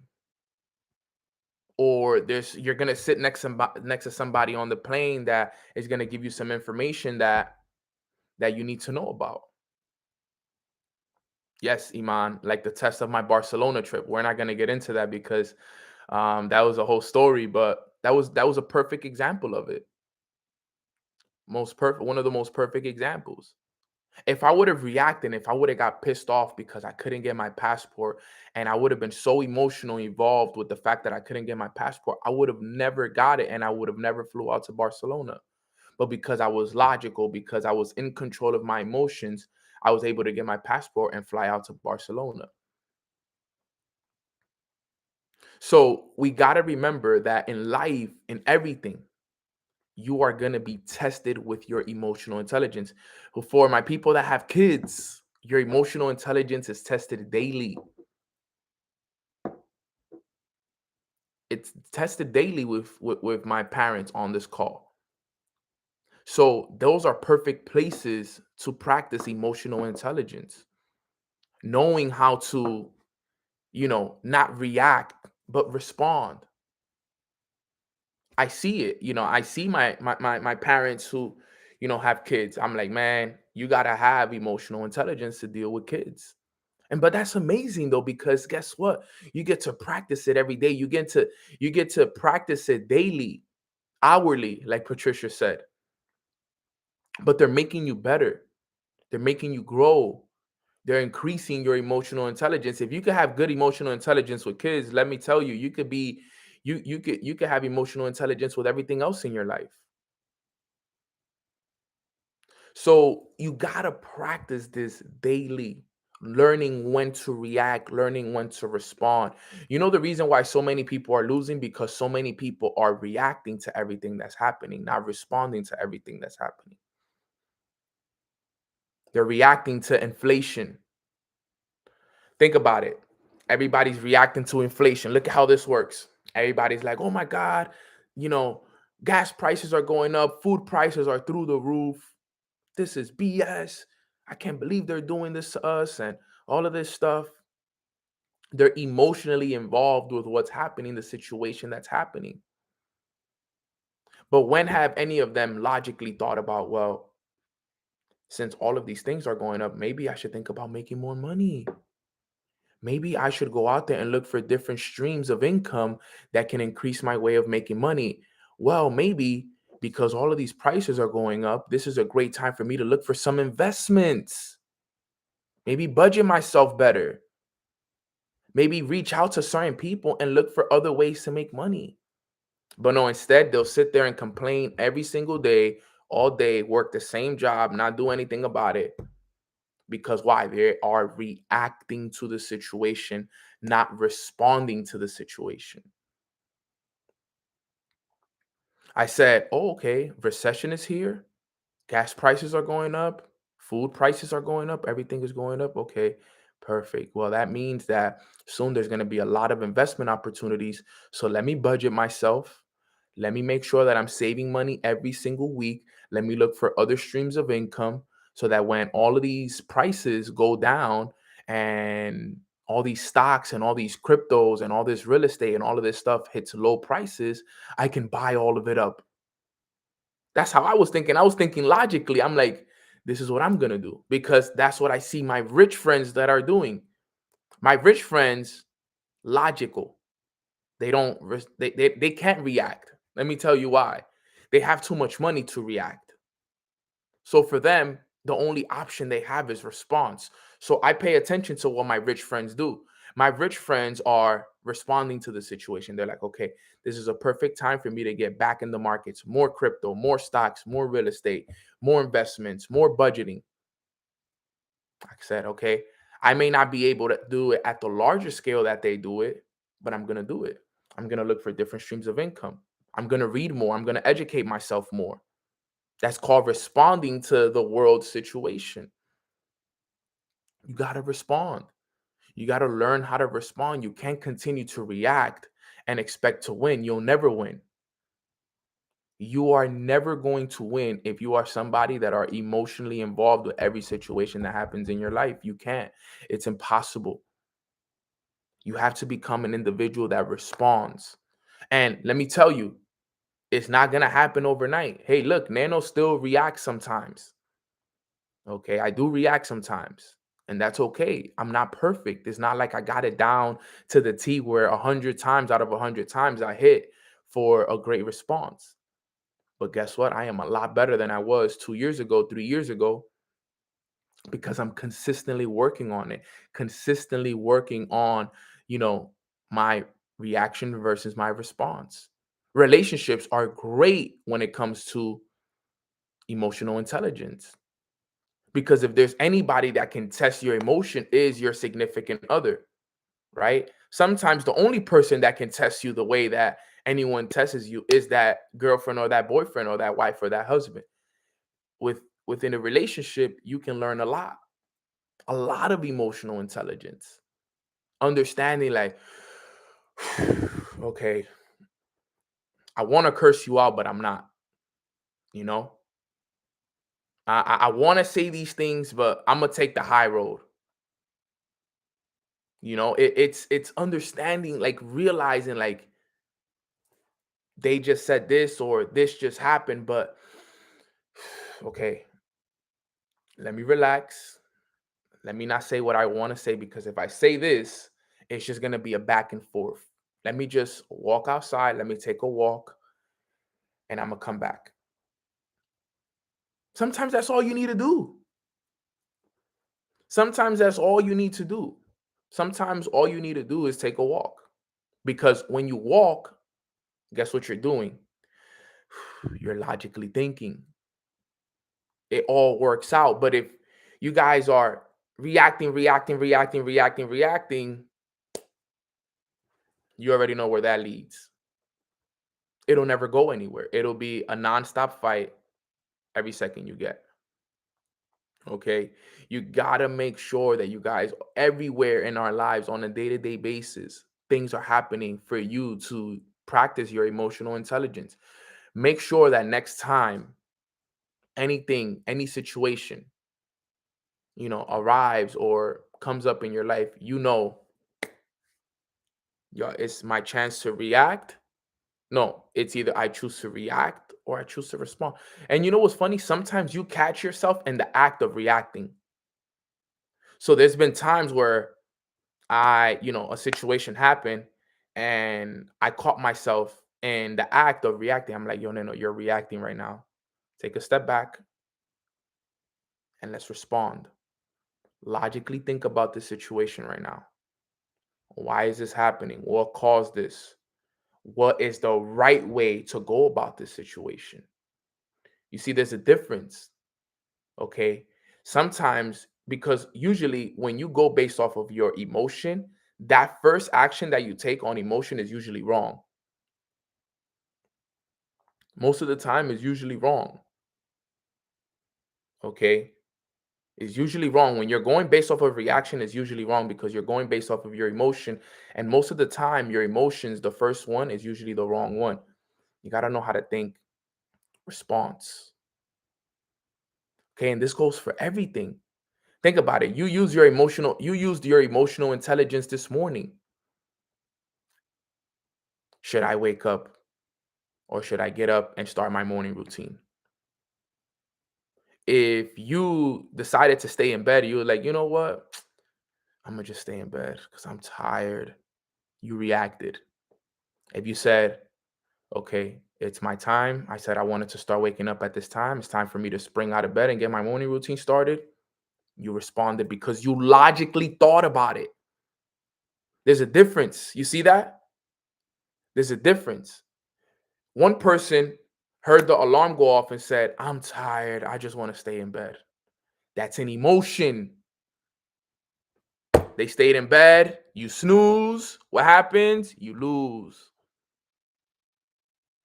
or you're gonna sit next to somebody on the plane that is gonna give you some information that you need to know about. Yes, Iman, like the test of my Barcelona trip. We're not going to get into that because that was a whole story, but that was a perfect example of it. Most perfect, one of the most perfect examples. If I would have reacted, if I would have got pissed off because I couldn't get my passport, and I would have been so emotionally involved with the fact that I couldn't get my passport, I would have never got it, and I would have never flew out to Barcelona. But because I was logical, because I was in control of my emotions, I was able to get my passport and fly out to Barcelona. So we got to remember that in life, in everything, you are going to be tested with your emotional intelligence. For my people that have kids, your emotional intelligence is tested daily. It's tested daily with my parents on this call. So those are perfect places to practice emotional intelligence, knowing how to, not react, but respond. I see it. I see my parents who, have kids. I'm like, man, you gotta have emotional intelligence to deal with kids. But that's amazing though, because guess what? You get to practice it every day. You get to practice it daily, hourly, like Patricia said. But they're making you better. They're making you grow. They're increasing your emotional intelligence. If you could have good emotional intelligence with kids, let me tell you, you could be you could have emotional intelligence with everything else in your life. So you got to practice this daily, learning when to react, learning when to respond. The reason why so many people are losing, because so many people are reacting to everything that's happening, not responding to everything that's happening. They're reacting to inflation. Think about it. Everybody's reacting to inflation. Look at how this works. Everybody's like, oh my God, you know, gas prices are going up, food prices are through the roof. This is BS. I can't believe they're doing this to us and all of this stuff. They're emotionally involved with what's happening, the situation that's happening. But when have any of them logically thought about, well, since all of these things are going up, maybe I should think about making more money. Maybe I should go out there and look for different streams of income that can increase my way of making money. Well, maybe because all of these prices are going up, this is a great time for me to look for some investments. Maybe budget myself better. Maybe reach out to certain people and look for other ways to make money. But no, instead, they'll sit there and complain every single day, all day, work the same job, not do anything about it. Because why? They are reacting to the situation, not responding to the situation. I said, oh, okay, recession is here. Gas prices are going up. Food prices are going up. Everything is going up. Okay, perfect. Well, that means that soon there's going to be a lot of investment opportunities. So let me budget myself. Let me make sure that I'm saving money every single week. Let me look for other streams of income so that when all of these prices go down and all these stocks and all these cryptos and all this real estate and all of this stuff hits low prices, I can buy all of it up. That's how I was thinking. I was thinking logically. I'm like, this is what I'm going to do because that's what I see my rich friends that are doing. My rich friends, logical. They don't they can't react. Let me tell you why. They have too much money to react. So for them, the only option they have is response. So I pay attention to what my rich friends do. My rich friends are responding to the situation. They're like, okay, this is a perfect time for me to get back in the markets, more crypto, more stocks, more real estate, more investments, more budgeting. Like I said, okay, I may not be able to do it at the larger scale that they do it, but I'm going to do it. I'm going to look for different streams of income. I'm going to read more. I'm going to educate myself more. That's called responding to the world situation. You got to respond. You got to learn how to respond. You can't continue to react and expect to win. You'll never win. You are never going to win if you are somebody that are emotionally involved with every situation that happens in your life. You can't. It's impossible. You have to become an individual that responds. And let me tell you, it's not going to happen overnight. Hey, look, Nano still reacts sometimes. Okay, I do react sometimes, and that's okay. I'm not perfect. It's not like I got it down to the T where 100 times out of 100 times I hit for a great response. But guess what? I am a lot better than I was 2 years ago, 3 years ago, because I'm consistently working on it, consistently working on, my reaction versus my response. Relationships are great when it comes to emotional intelligence. Because if there's anybody that can test your emotion is your significant other, right? Sometimes the only person that can test you the way that anyone tests you, is that girlfriend or that boyfriend or that wife or that husband. Within a relationship, you can learn a lot of emotional intelligence, understanding like, okay, I want to curse you out, but I'm not, you know, I want to say these things, but I'm gonna take the high road. It's understanding, like realizing like they just said this or this just happened, but okay, let me relax. Let me not say what I want to say, because if I say this, it's just gonna be a back and forth. Let me just walk outside. Let me take a walk, and I'm gonna come back. Sometimes that's all you need to do. Sometimes that's all you need to do. Sometimes all you need to do is take a walk. Because when you walk, guess what you're doing? You're logically thinking. It all works out. But if you guys are reacting, you already know where that leads. It'll never go anywhere. It'll be a nonstop fight every second you get. Okay. You got to make sure that you guys, everywhere in our lives on a day-to-day basis, things are happening for you to practice your emotional intelligence. Make sure that next time anything, any situation, arrives or comes up in your life, yeah, it's my chance to react. No, it's either I choose to react or I choose to respond. And you know what's funny? Sometimes you catch yourself in the act of reacting. So there's been times where a situation happened and I caught myself in the act of reacting. I'm like, yo, no, you're reacting right now. Take a step back and let's respond. Logically think about this situation right now. Why is this happening? What caused this? What is the right way to go about this situation? You see, there's a difference. Okay. Sometimes, because usually when you go based off of your emotion, that first action that you take on emotion is usually wrong. Most of the time is usually wrong. Okay. Is usually wrong. When you're going based off of reaction, is usually wrong because you're going based off of your emotion. And most of the time, your emotions, the first one is usually the wrong one. You got to know how to think response. Okay. And this goes for everything. Think about it. You used your emotional intelligence this morning. Should I wake up or should I get up and start my morning routine? If you decided to stay in bed, you were like, you know what? I'm going to just stay in bed because I'm tired. You reacted. If you said, okay, it's my time. I said I wanted to start waking up at this time. It's time for me to spring out of bed and get my morning routine started. You responded because you logically thought about it. There's a difference. You see that? There's a difference. One person heard the alarm go off and said, I'm tired. I just want to stay in bed. That's an emotion. They stayed in bed. You snooze. What happens? You lose.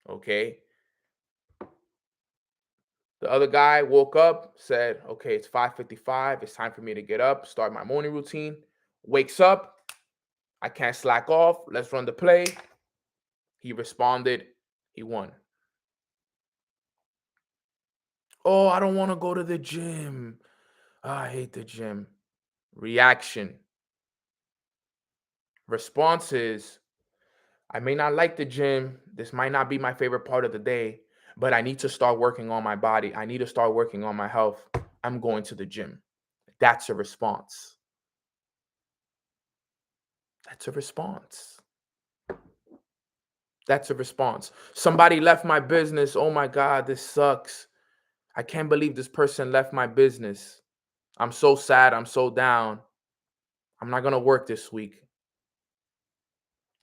Okay. The other guy woke up, said, okay, it's 5:55. It's time for me to get up, start my morning routine. Wakes up. I can't slack off. Let's run the play. He responded. He won. Oh, I don't want to go to the gym. I hate the gym. Reaction. Response is, I may not like the gym. This might not be my favorite part of the day, but I need to start working on my body. I need to start working on my health. I'm going to the gym. That's a response. That's a response. That's a response. Somebody left my business. Oh my God, this sucks. I can't believe this person left my business. I'm so sad. I'm so down. I'm not going to work this week.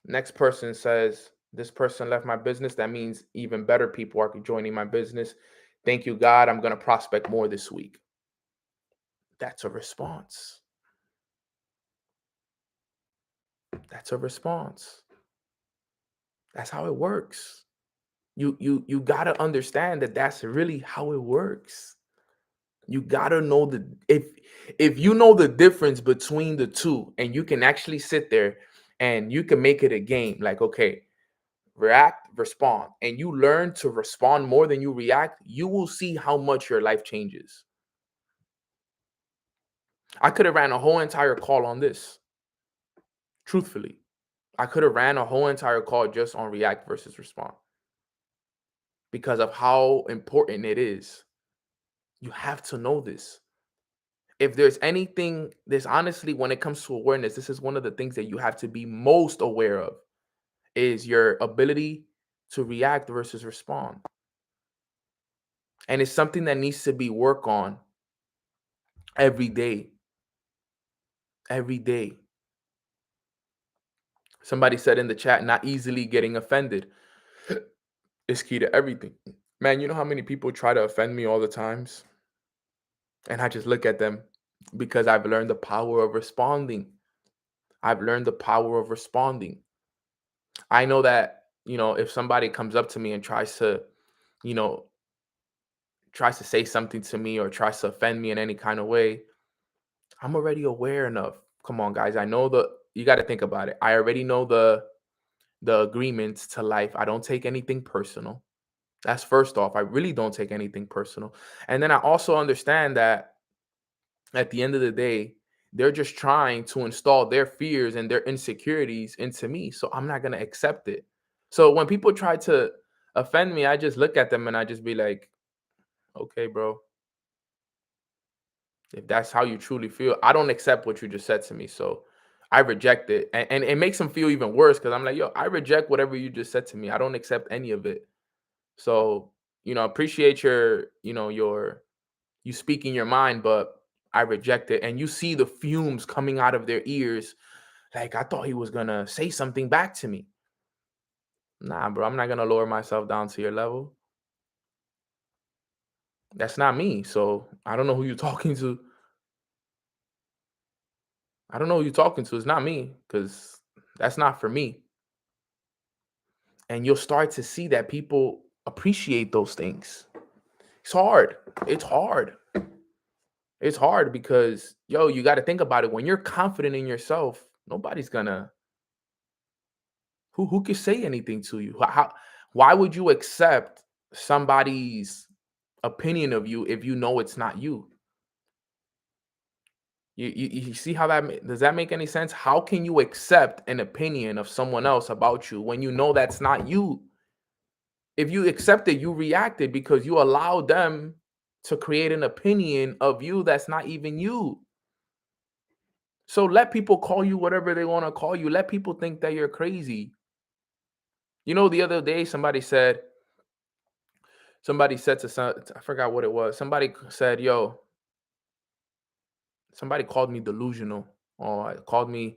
Next person says, this person left my business. That means even better people are joining my business. Thank you, God. I'm going to prospect more this week. That's a response. That's a response. That's how it works. You gotta understand that that's really how it works. You gotta know if you know the difference between the two, and you can actually sit there and you can make it a game. Like, okay, react, respond, and you learn to respond more than you react, you will see how much your life changes. I could have ran a whole entire call on this. Truthfully, I could have ran a whole entire call just on react versus respond because of how important it is. You have to know this. If there's anything, this honestly, when it comes to awareness, this is one of the things that you have to be most aware of is your ability to react versus respond. And it's something that needs to be worked on every day. Every day. Somebody said in the chat, not easily getting offended is key to everything. Man, you know how many people try to offend me all the times? And I just look at them because I've learned the power of responding. I've learned the power of responding. I know that, if somebody comes up to me and you know, tries to say something to me or tries to offend me in any kind of way, I'm already aware enough. Come on, guys. You got to think about it. I already know the agreements to life. I don't take anything personal. That's first off. I really don't take anything personal. And then I also understand that at the end of the day, they're just trying to install their fears and their insecurities into me. So I'm not going to accept it. So when people try to offend me, I just look at them and I just be like, okay, bro, if that's how you truly feel, I don't accept what you just said to me. So I reject it. And it makes them feel even worse because I'm like, yo, I reject whatever you just said to me. I don't accept any of it. So, appreciate you speaking your mind, but I reject it. And you see the fumes coming out of their ears. Like, I thought he was going to say something back to me. Nah, bro, I'm not going to lower myself down to your level. That's not me. So I don't know who you're talking to. I don't know who you're talking to. It's not me because that's not for me. And you'll start to see that people appreciate those things. It's hard. It's hard. It's hard because, yo, you got to think about it. When you're confident in yourself, nobody's gonna who can say anything to you. Why would you accept somebody's opinion of you if you know it's not you? You see how does that make any sense? How can you accept an opinion of someone else about you when you know that's not you? If you accept it, you reacted because you allowed them to create an opinion of you that's not even you. So let people call you whatever they want to call you. Let people think that you're crazy. The other day somebody said to some, I forgot what it was. Somebody said, yo, somebody called me delusional or called me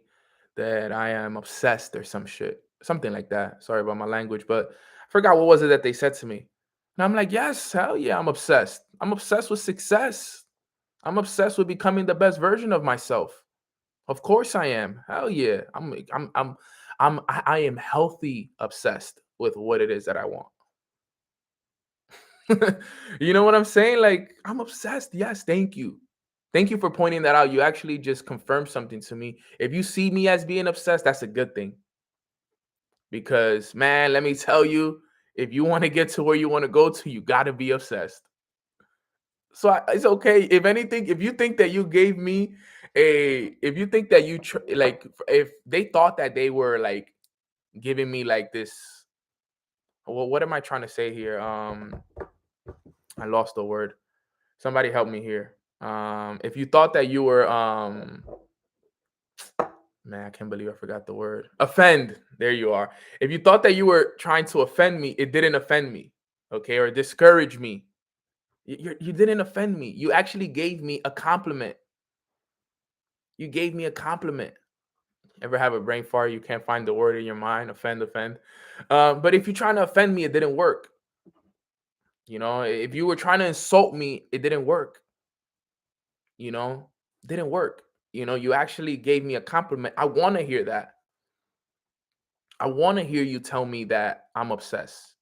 that I am obsessed or some shit, something like that. Sorry about my language, but I forgot what was it that they said to me. And I'm like, yes, hell yeah, I'm obsessed. I'm obsessed with success. I'm obsessed with becoming the best version of myself. Of course I am. Hell yeah. I am healthy obsessed with what it is that I want. You know what I'm saying? Like, I'm obsessed. Yes, thank you. Thank you for pointing that out. You actually just confirmed something to me. If you see me as being obsessed, that's a good thing. Because, man, let me tell you, if you want to get to where you want to go to, you got to be obsessed. So it's okay. If anything, if you think that you gave me if you think that like, if they thought that they were like giving me like this, well, what am I trying to say here? I lost the word. Somebody help me here. If you thought that you were, man, I can't believe I forgot the word. Offend. There you are. If you thought that you were trying to offend me, it didn't offend me. Okay. Or discourage me. You didn't offend me. You actually gave me a compliment. You gave me a compliment. Ever have a brain fart? You can't find the word in your mind. Offend. But if you're trying to offend me, it didn't work. If you were trying to insult me, it didn't work. Didn't work. You actually gave me a compliment. I want to hear that. I want to hear you tell me that I'm obsessed.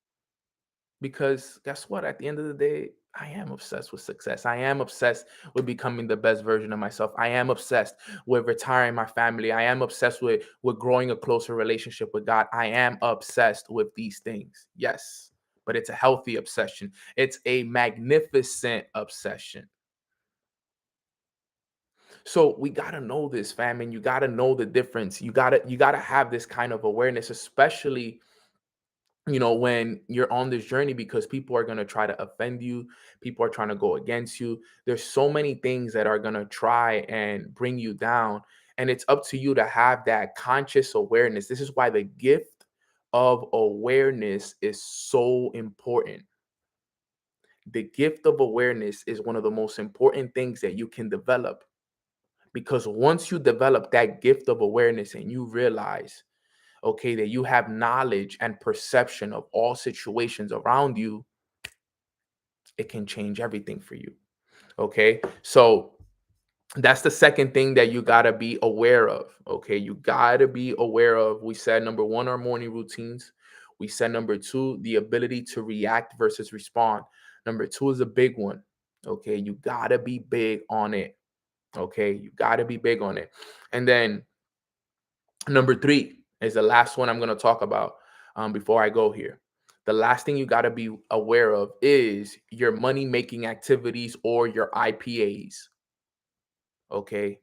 Because guess what? At the end of the day, I am obsessed with success. I am obsessed with becoming the best version of myself. I am obsessed with retiring my family. I am obsessed with growing a closer relationship with God. I am obsessed with these things. Yes, but it's a healthy obsession. It's a magnificent obsession. So we got to know this, fam, and you got to know the difference. You got to have this kind of awareness, especially when you're on this journey, because people are going to try to offend you. People are trying to go against you. There's so many things that are going to try and bring you down, and it's up to you to have that conscious awareness. This is why the gift of awareness is so important. The gift of awareness is one of the most important things that you can develop, because once you develop that gift of awareness and you realize, okay, that you have knowledge and perception of all situations around you, it can change everything for you. Okay. So that's the second thing that you got to be aware of. Okay. You got to be aware of. We said number one, our morning routines. We said number two, the ability to react versus respond. Number two is a big one. Okay. You got to be big on it. Okay. You got to be big on it. And then number three is the last one I'm going to talk about before I go here. The last thing you got to be aware of is your money making activities or your IPAs. Okay.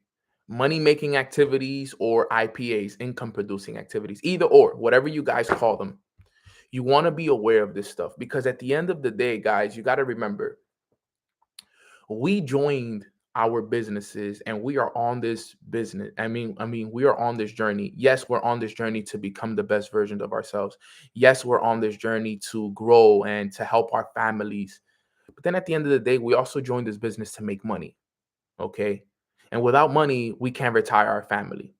Money making activities or IPAs, income producing activities, either or, whatever you guys call them. You want to be aware of this stuff, because at the end of the day, guys, you got to remember, we joined our businesses and we are on this business. I mean, we are on this journey. Yes, we're on this journey to become the best version of ourselves. Yes, we're on this journey to grow and to help our families. But then at the end of the day, we also joined this business to make money. Okay. And without money, we can't retire our family.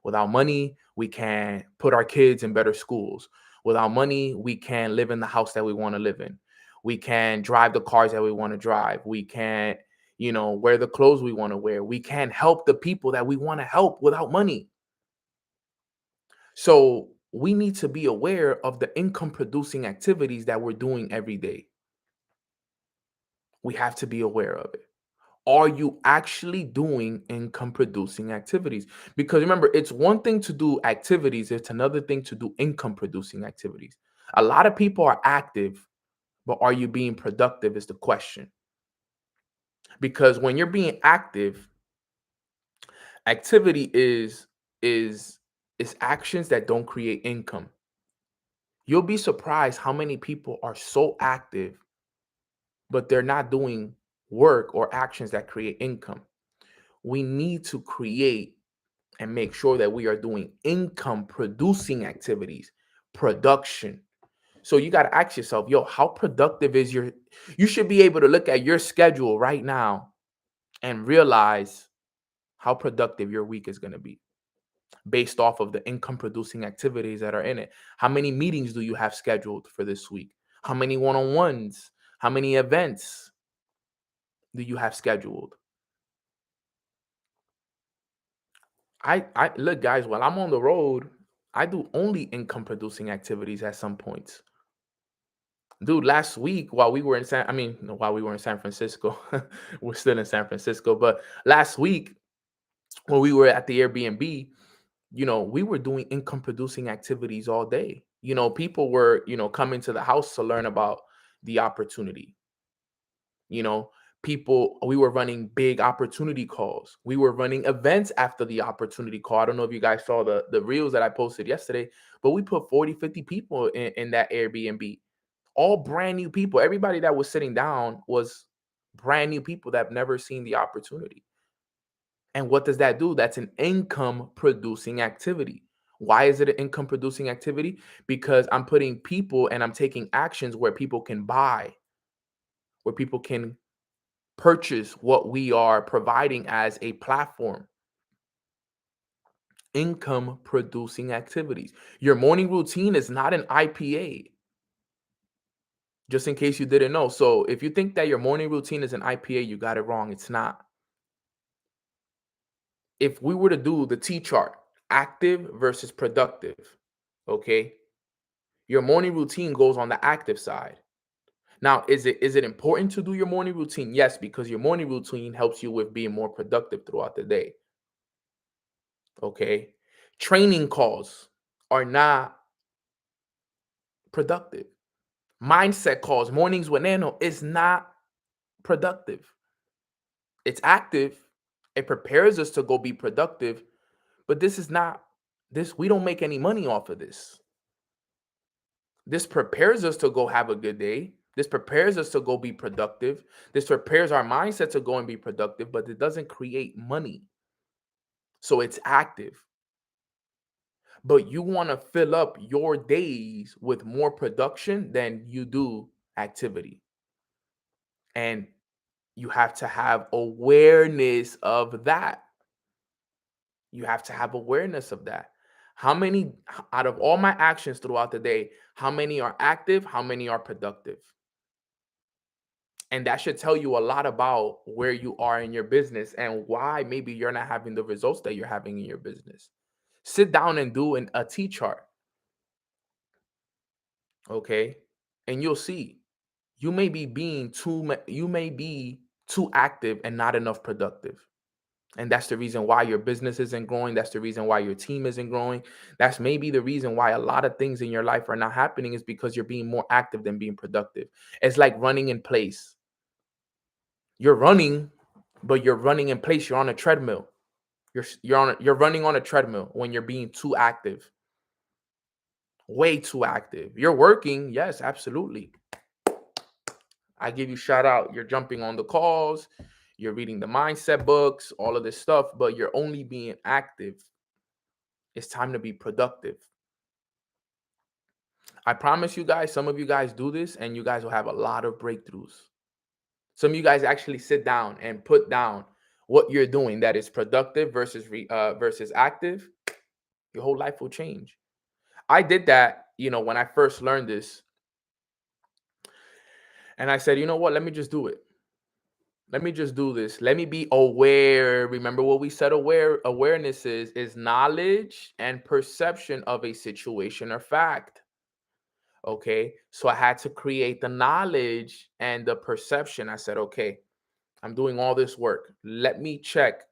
Without money, we can put our kids in better schools. Without money, we can live in the house that we want to live in. We can drive the cars that we want to drive. We can, wear the clothes we want to wear. We can help the people that we want to help without money. So we need to be aware of the income producing activities that we're doing every day. We have to be aware of it. Are you actually doing income producing activities? Because remember, it's one thing to do activities, it's another thing to do income producing activities. A lot of people are active, but are you being productive is the question. Because when you're being active, activity is is actions that don't create income. You'll be surprised how many people are so active, but they're not doing work or actions that create income. We need to create and make sure that we are doing income producing activities, production. So you got to ask yourself, yo, how productive is you should be able to look at your schedule right now and realize how productive your week is going to be based off of the income producing activities that are in it. How many meetings do you have scheduled for this week? How many one-on-ones? How many events do you have scheduled? I look, guys, while I'm on the road, I do only income producing activities at some points. Dude, last week while we were in no, while we were in San Francisco, we're still in San Francisco, but last week when we were at the Airbnb, we were doing income producing activities all day. People were, coming to the house to learn about the opportunity. you know we were running big opportunity calls. We were running events after the opportunity call. I don't know if you guys saw the reels that I posted yesterday, but we put 40, 50 people in that Airbnb, all brand new people. Everybody that was sitting down was brand new people that have never seen the opportunity. And what does that do? That's an income producing activity. Why is it an income producing activity? Because I'm putting people and I'm taking actions where people can buy, where people can purchase what we are providing as a platform. Income producing activities. Your morning routine is not an IPA, just in case you didn't know. So if you think that your morning routine is an IPA, you got it wrong. It's not. If we were to do the T chart, active versus productive, Okay. Your morning routine goes on the active side. Now, is it important to do your morning routine? Yes, because your morning routine helps you with being more productive throughout the day. Okay. Training calls are not productive. Mindset calls, mornings with Nano, is not productive. It's active. It prepares us to go be productive, but this is not this. We don't make any money off of this. This prepares us to go have a good day. This prepares us to go be productive. This prepares our mindset to go and be productive, but it doesn't create money. So it's active. But you want to fill up your days with more production than you do activity. And you have to have awareness of that. You have to have awareness of that. How many out of all my actions throughout the day, how many are active? How many are productive? And that should tell you a lot about where you are in your business and why maybe you're not having the results that you're having in your business. Sit down and do a T chart. Okay. And you'll see you may be you may be too active and not enough productive. And that's the reason why your business isn't growing. That's the reason why your team isn't growing. That's maybe the reason why a lot of things in your life are not happening, is because you're being more active than being productive. It's like running in place. You're running, but you're running in place. You're on a treadmill. You're running on a treadmill when you're being too active. Way too active. You're working, yes, absolutely. I give you shout out. You're jumping on the calls, you're reading the mindset books, all of this stuff, but you're only being active. It's time to be productive. I promise you guys, some of you guys do this and you guys will have a lot of breakthroughs. Some of you guys actually sit down and put down what you're doing that is productive versus active. Your whole life will change. I did that, when I first learned this. And I said, you know what? Let me just do it. Let me just do this. Let me be aware. Remember what we said awareness is knowledge and perception of a situation or fact. Okay. So I had to create the knowledge and the perception. I said, okay, I'm doing all this work. Let me check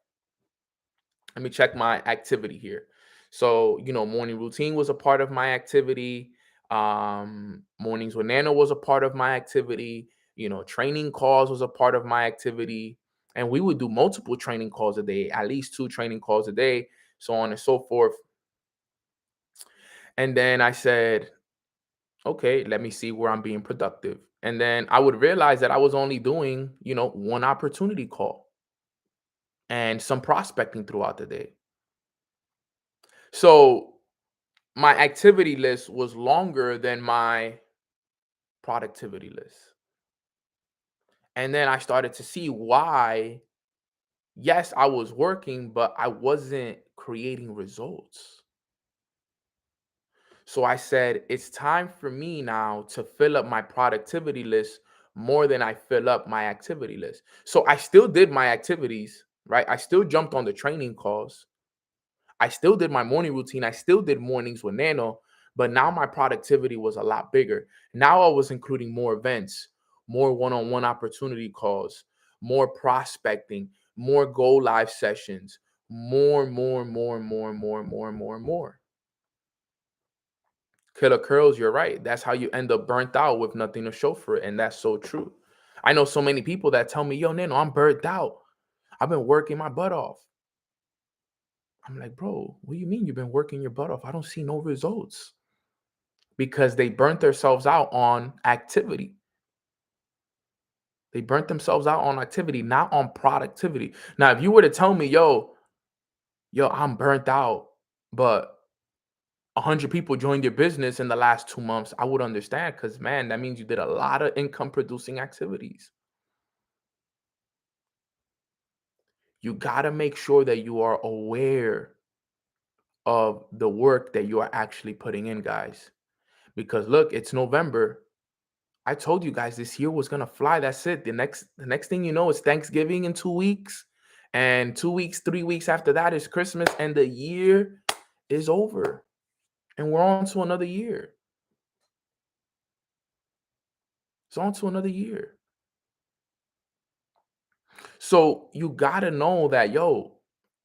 my activity here. So, morning routine was a part of my activity. Mornings with Nano was a part of my activity. Training calls was a part of my activity. And we would do multiple training calls a day, at least 2 training calls a day, so on and so forth. And then I said, okay, let me see where I'm being productive. And then I would realize that I was only doing, 1 opportunity call and some prospecting throughout the day. So my activity list was longer than my productivity list. And then I started to see why, yes, I was working, but I wasn't creating results. So I said, it's time for me now to fill up my productivity list more than I fill up my activity list. So I still did my activities, right? I still jumped on the training calls. I still did my morning routine. I still did mornings with Nano, but now my productivity was a lot bigger. Now I was including more events, more one-on-one opportunity calls, more prospecting, more go live sessions, more. Killer curls, you're right. That's how you end up burnt out with nothing to show for it. And that's so true. I know so many people that tell me, yo, Nano, I'm burnt out. I've been working my butt off. I'm like, bro, what do you mean you've been working your butt off? I don't see no results. Because they burnt themselves out on activity. They burnt themselves out on activity, not on productivity. Now, if you were to tell me, yo, I'm burnt out, but 100 people joined your business in the last 2 months, I would understand, because, man, that means you did a lot of income producing activities. You got to make sure that you are aware of the work that you are actually putting in, guys. Because look, it's November. I told you guys this year was gonna fly. That's it. The next thing you know is Thanksgiving in 2 weeks, and 2 weeks, 3 weeks after that is Christmas, and the year is over. And we're on to another year. It's on to another year. So you gotta know that, yo,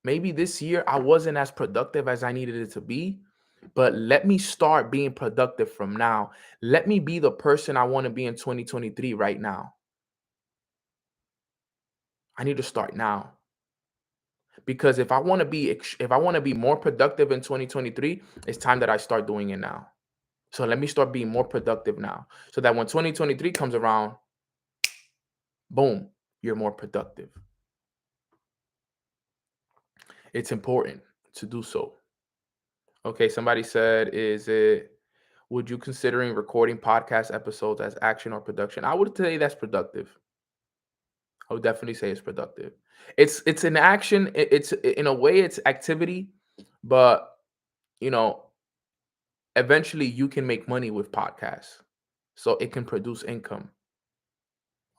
maybe this year I wasn't as productive as I needed it to be, but let me start being productive from now. Let me be the person I want to be in 2023 right now. I need to start now. Because if I want to be more productive in 2023, it's time that I start doing it now. So let me start being more productive now. So that when 2023 comes around, boom, you're more productive. It's important to do so. Okay, somebody said, would you considering recording podcast episodes as action or production? I would say that's productive. I would definitely say it's productive. It's an action. It's in a way it's activity, but you know, eventually you can make money with podcasts, so it can produce income.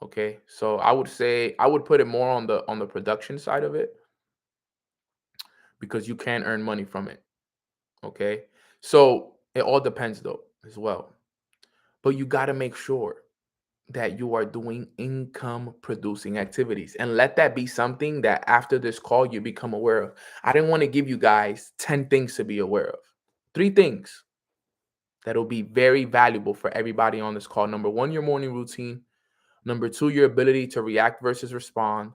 Okay, so I would say I would put it more on the production side of it because you can earn money from it. Okay, so it all depends though as well, but you got to make sure that you are doing income producing activities and let that be something that after this call you become aware of. I didn't want to give you guys 10 things to be aware of. 3 things that'll be very valuable for everybody on this call. Number 1, your morning routine. Number 2, your ability to react versus respond.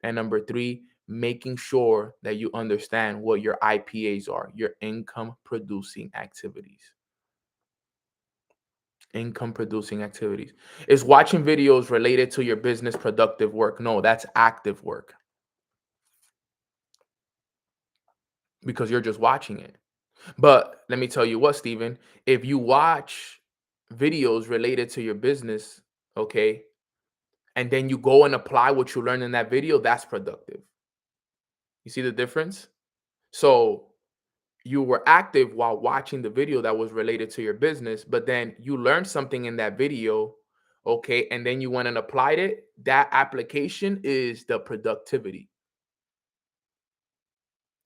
And number 3, making sure that you understand what your IPAs are, your income producing activities. Income producing activities. Is watching videos related to your business productive work? No, that's active work because you're just watching it. But let me tell you what, Steven, if you watch videos related to your business, okay, and then you go and apply what you learned in that video, that's productive. You see the difference? So you were active while watching the video that was related to your business, but then you learned something in that video, okay, and then you went and applied it. That application is the productivity.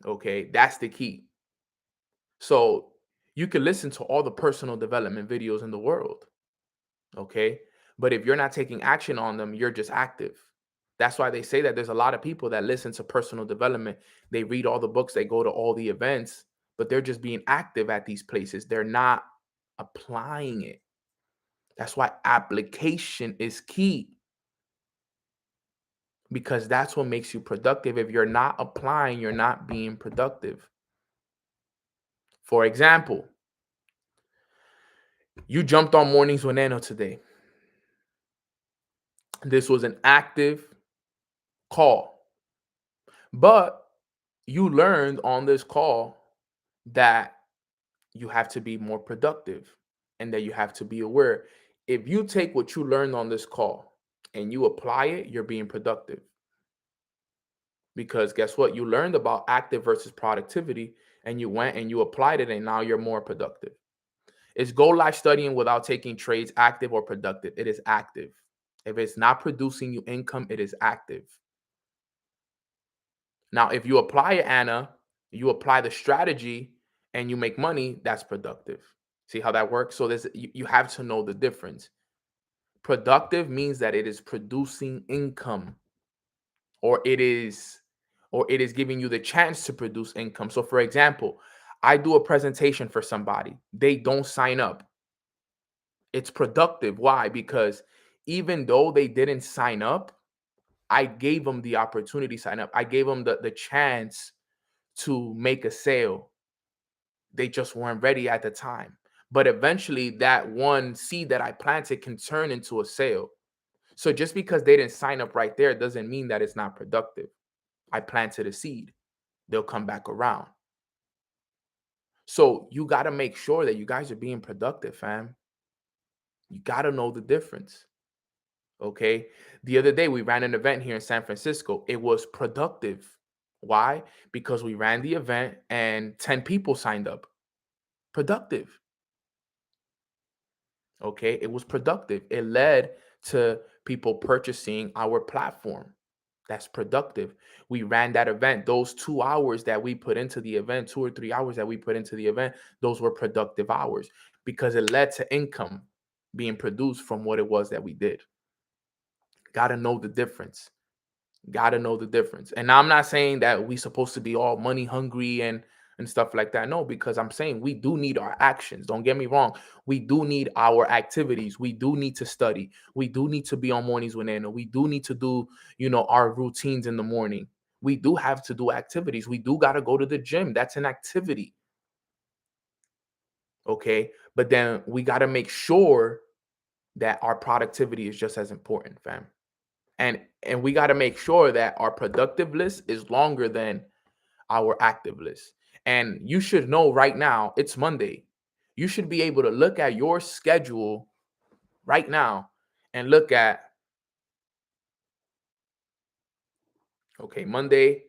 Okay, that's the key. So you can listen to all the personal development videos in the world, okay, but if you're not taking action on them, you're just active. That's why they say that there's a lot of people that listen to personal development. They read all the books, they go to all the events, but they're just being active at these places. They're not applying it. That's why application is key because that's what makes you productive. If you're not applying, you're not being productive. For example, you jumped on Mornings with Nano today. This was an active call, but you learned on this call that you have to be more productive and that you have to be aware. If you take what you learned on this call and you apply it, you're being productive. Because guess what? You learned about active versus productivity and you went and you applied it and now you're more productive. Is Go Live studying without taking trades active or productive? It is active. If it's not producing you income, it is active. Now, if you apply it, Anna, you apply the strategy and you make money, that's productive. See how that works? So you have to know the difference. Productive means that it is producing income or it is giving you the chance to produce income. So for example, I do a presentation for somebody. They don't sign up. It's productive. Why? Because even though they didn't sign up, I gave them the opportunity to sign up. I gave them the chance to make a sale. They just weren't ready at the time. But eventually, that one seed that I planted can turn into a sale. So just because they didn't sign up right there doesn't mean that it's not productive. I planted a seed. They'll come back around. So you got to make sure that you guys are being productive, fam. You got to know the difference. Okay. The other day, we ran an event here in San Francisco. It was productive. Why? Because we ran the event and 10 people signed up. Productive. Okay. It was productive. It led to people purchasing our platform. That's productive. We ran that event. Those 2 hours that we put into the event, 2 or 3 hours that we put into the event, those were productive hours because it led to income being produced from what it was that we did. Got to know the difference. Got to know the difference. And I'm not saying that we supposed to be all money hungry and stuff like that. No, because I'm saying we do need our actions. Don't get me wrong. We do need our activities. We do need to study. We do need to be on mornings with Nana. We do need to do, our routines in the morning. We do have to do activities. We do got to go to the gym. That's an activity. Okay. But then we got to make sure that our productivity is just as important, fam. And we got to make sure that our productive list is longer than our active list. And you should know right now it's Monday. You should be able to look at your schedule right now and look at, okay, Monday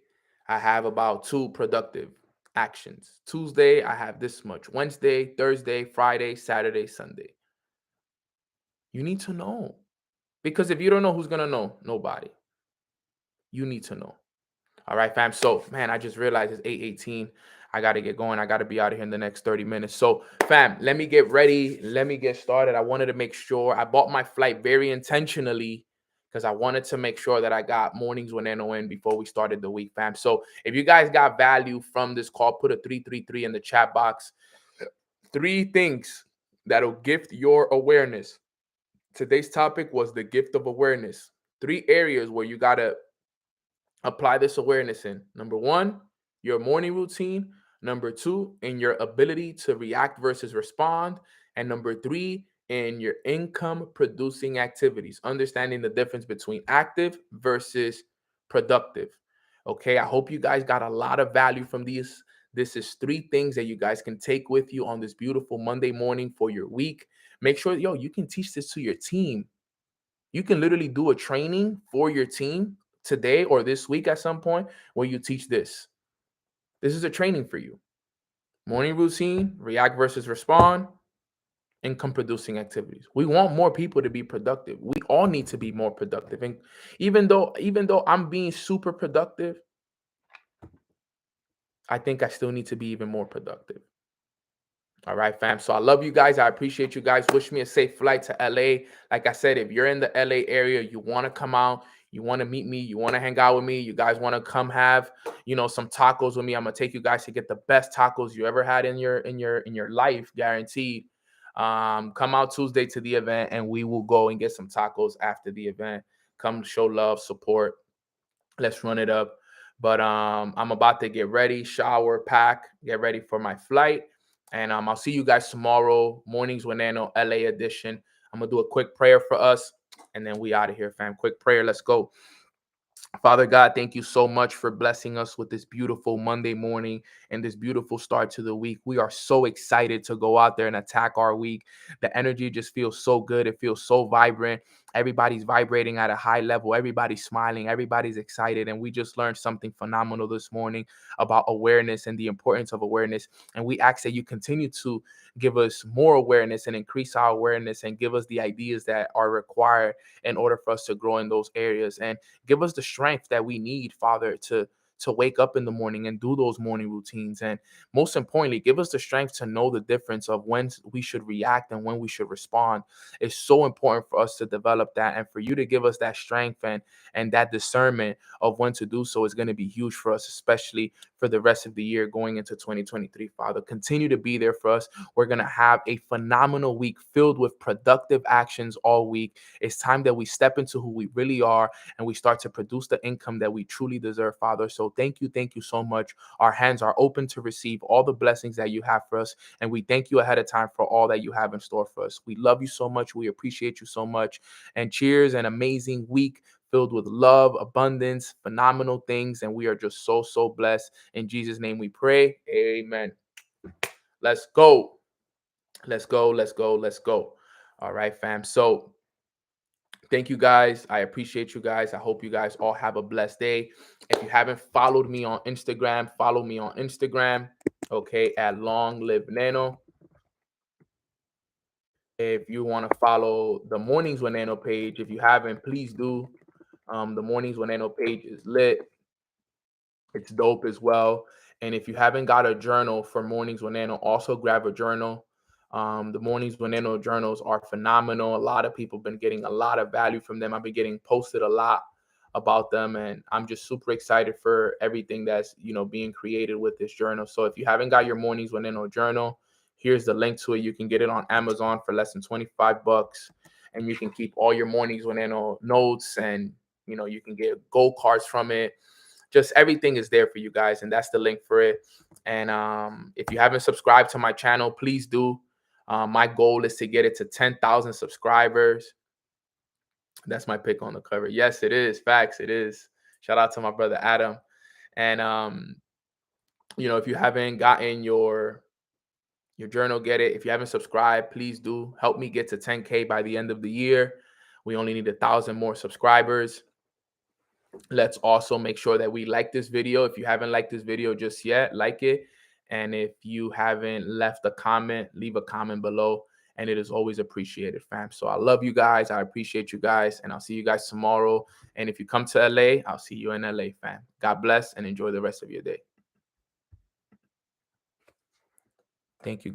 I have about 2 productive actions. Tuesday I have this much. Wednesday, Thursday, Friday, Saturday, Sunday. You need to know. Because if you don't know, who's going to know? Nobody. You need to know. All right, fam. So, man, I just realized it's 8:18. I got to get going. I got to be out of here in the next 30 minutes. So, fam, let me get ready. Let me get started. I wanted to make sure I bought my flight very intentionally because I wanted to make sure that I got mornings with Nano in before we started the week, fam. So, if you guys got value from this call, put a 333 in the chat box. 3 things that'll gift your awareness. Today's topic was the gift of awareness. 3 areas where you got to apply this awareness in. Number 1, your morning routine. Number 2, in your ability to react versus respond. And number 3, in your income producing activities, understanding the difference between active versus productive. Okay, I hope you guys got a lot of value from these. This is 3 things that you guys can take with you on this beautiful Monday morning for your week. Make sure, you can teach this to your team. You can literally do a training for your team today or this week at some point where you teach this. This is a training for you. Morning routine, react versus respond, income producing activities. We want more people to be productive. We all need to be more productive. And even though I'm being super productive, I think I still need to be even more productive. All right, fam. So I love you guys. I appreciate you guys. Wish me a safe flight to LA. Like I said, if you're in the LA area, you want to come out, you want to meet me, you want to hang out with me, you guys want to come have, some tacos with me. I'm gonna take you guys to get the best tacos you ever had in your life, guaranteed. Come out Tuesday to the event and we will go and get some tacos after the event. Come show love, support. Let's run it up. But I'm about to get ready, shower, pack, get ready for my flight. And I'll see you guys tomorrow, Mornings with Nano, LA edition. I'm going to do a quick prayer for us, and then we out of here, fam. Quick prayer. Let's go. Father God, thank you so much for blessing us with this beautiful Monday morning and this beautiful start to the week. We are so excited to go out there and attack our week. The energy just feels so good. It feels so vibrant. Everybody's vibrating at a high level. Everybody's smiling. Everybody's excited. And we just learned something phenomenal this morning about awareness and the importance of awareness. And we ask that you continue to give us more awareness and increase our awareness and give us the ideas that are required in order for us to grow in those areas. And give us the strength that we need, Father, to wake up in the morning and do those morning routines. And most importantly, give us the strength to know the difference of when we should react and when we should respond. It's so important for us to develop that, and for you to give us that strength and that discernment of when to do so is going to be huge for us, especially for the rest of the year going into 2023. Father, continue to be there for us. We're going to have a phenomenal week filled with productive actions all week. It's time that we step into who we really are and we start to produce the income that we truly deserve, Father. So thank you so much. Our hands are open to receive all the blessings that you have for us, and we thank you ahead of time for all that you have in store for us. We love you so much. We appreciate you so much. And cheers, an amazing week filled with love, abundance, phenomenal things, and we are just so blessed. In Jesus' name we pray. Amen. Let's go. Let's go. Let's go. Let's go. All right, fam. So thank you guys. I appreciate you guys. I hope you guys all have a blessed day. If you haven't followed me on Instagram, follow me on Instagram. Okay, at Long Live Nano. If you want to follow the Mornings with Nano page, if you haven't, please do. The Mornings with Nano page is lit. It's dope as well. And if you haven't got a journal for Mornings with Nano, also grab a journal. The Mornings with Nano journals are phenomenal. A lot of people have been getting a lot of value from them. I've been getting posted a lot about them, and I'm just super excited for everything that's being created with this journal. So if you haven't got your Mornings with Nano journal, here's the link to it. You can get it on Amazon for less than $25, and you can keep all your Mornings with Nano notes, and you can get gold cards from it. Just everything is there for you guys, and that's the link for it. And if you haven't subscribed to my channel, please do. My goal is to get it to 10,000 subscribers. That's my pick on the cover. Yes, it is. Facts, it is. Shout out to my brother Adam. And if you haven't gotten your journal, get it. If you haven't subscribed, please do. Help me get to 10K by the end of the year. We only need 1,000 more subscribers. Let's also make sure that we like this video. If you haven't liked this video just yet, like it. And if you haven't left a comment, leave a comment below. And it is always appreciated, fam. So I love you guys. I appreciate you guys. And I'll see you guys tomorrow. And if you come to LA, I'll see you in LA, fam. God bless and enjoy the rest of your day. Thank you.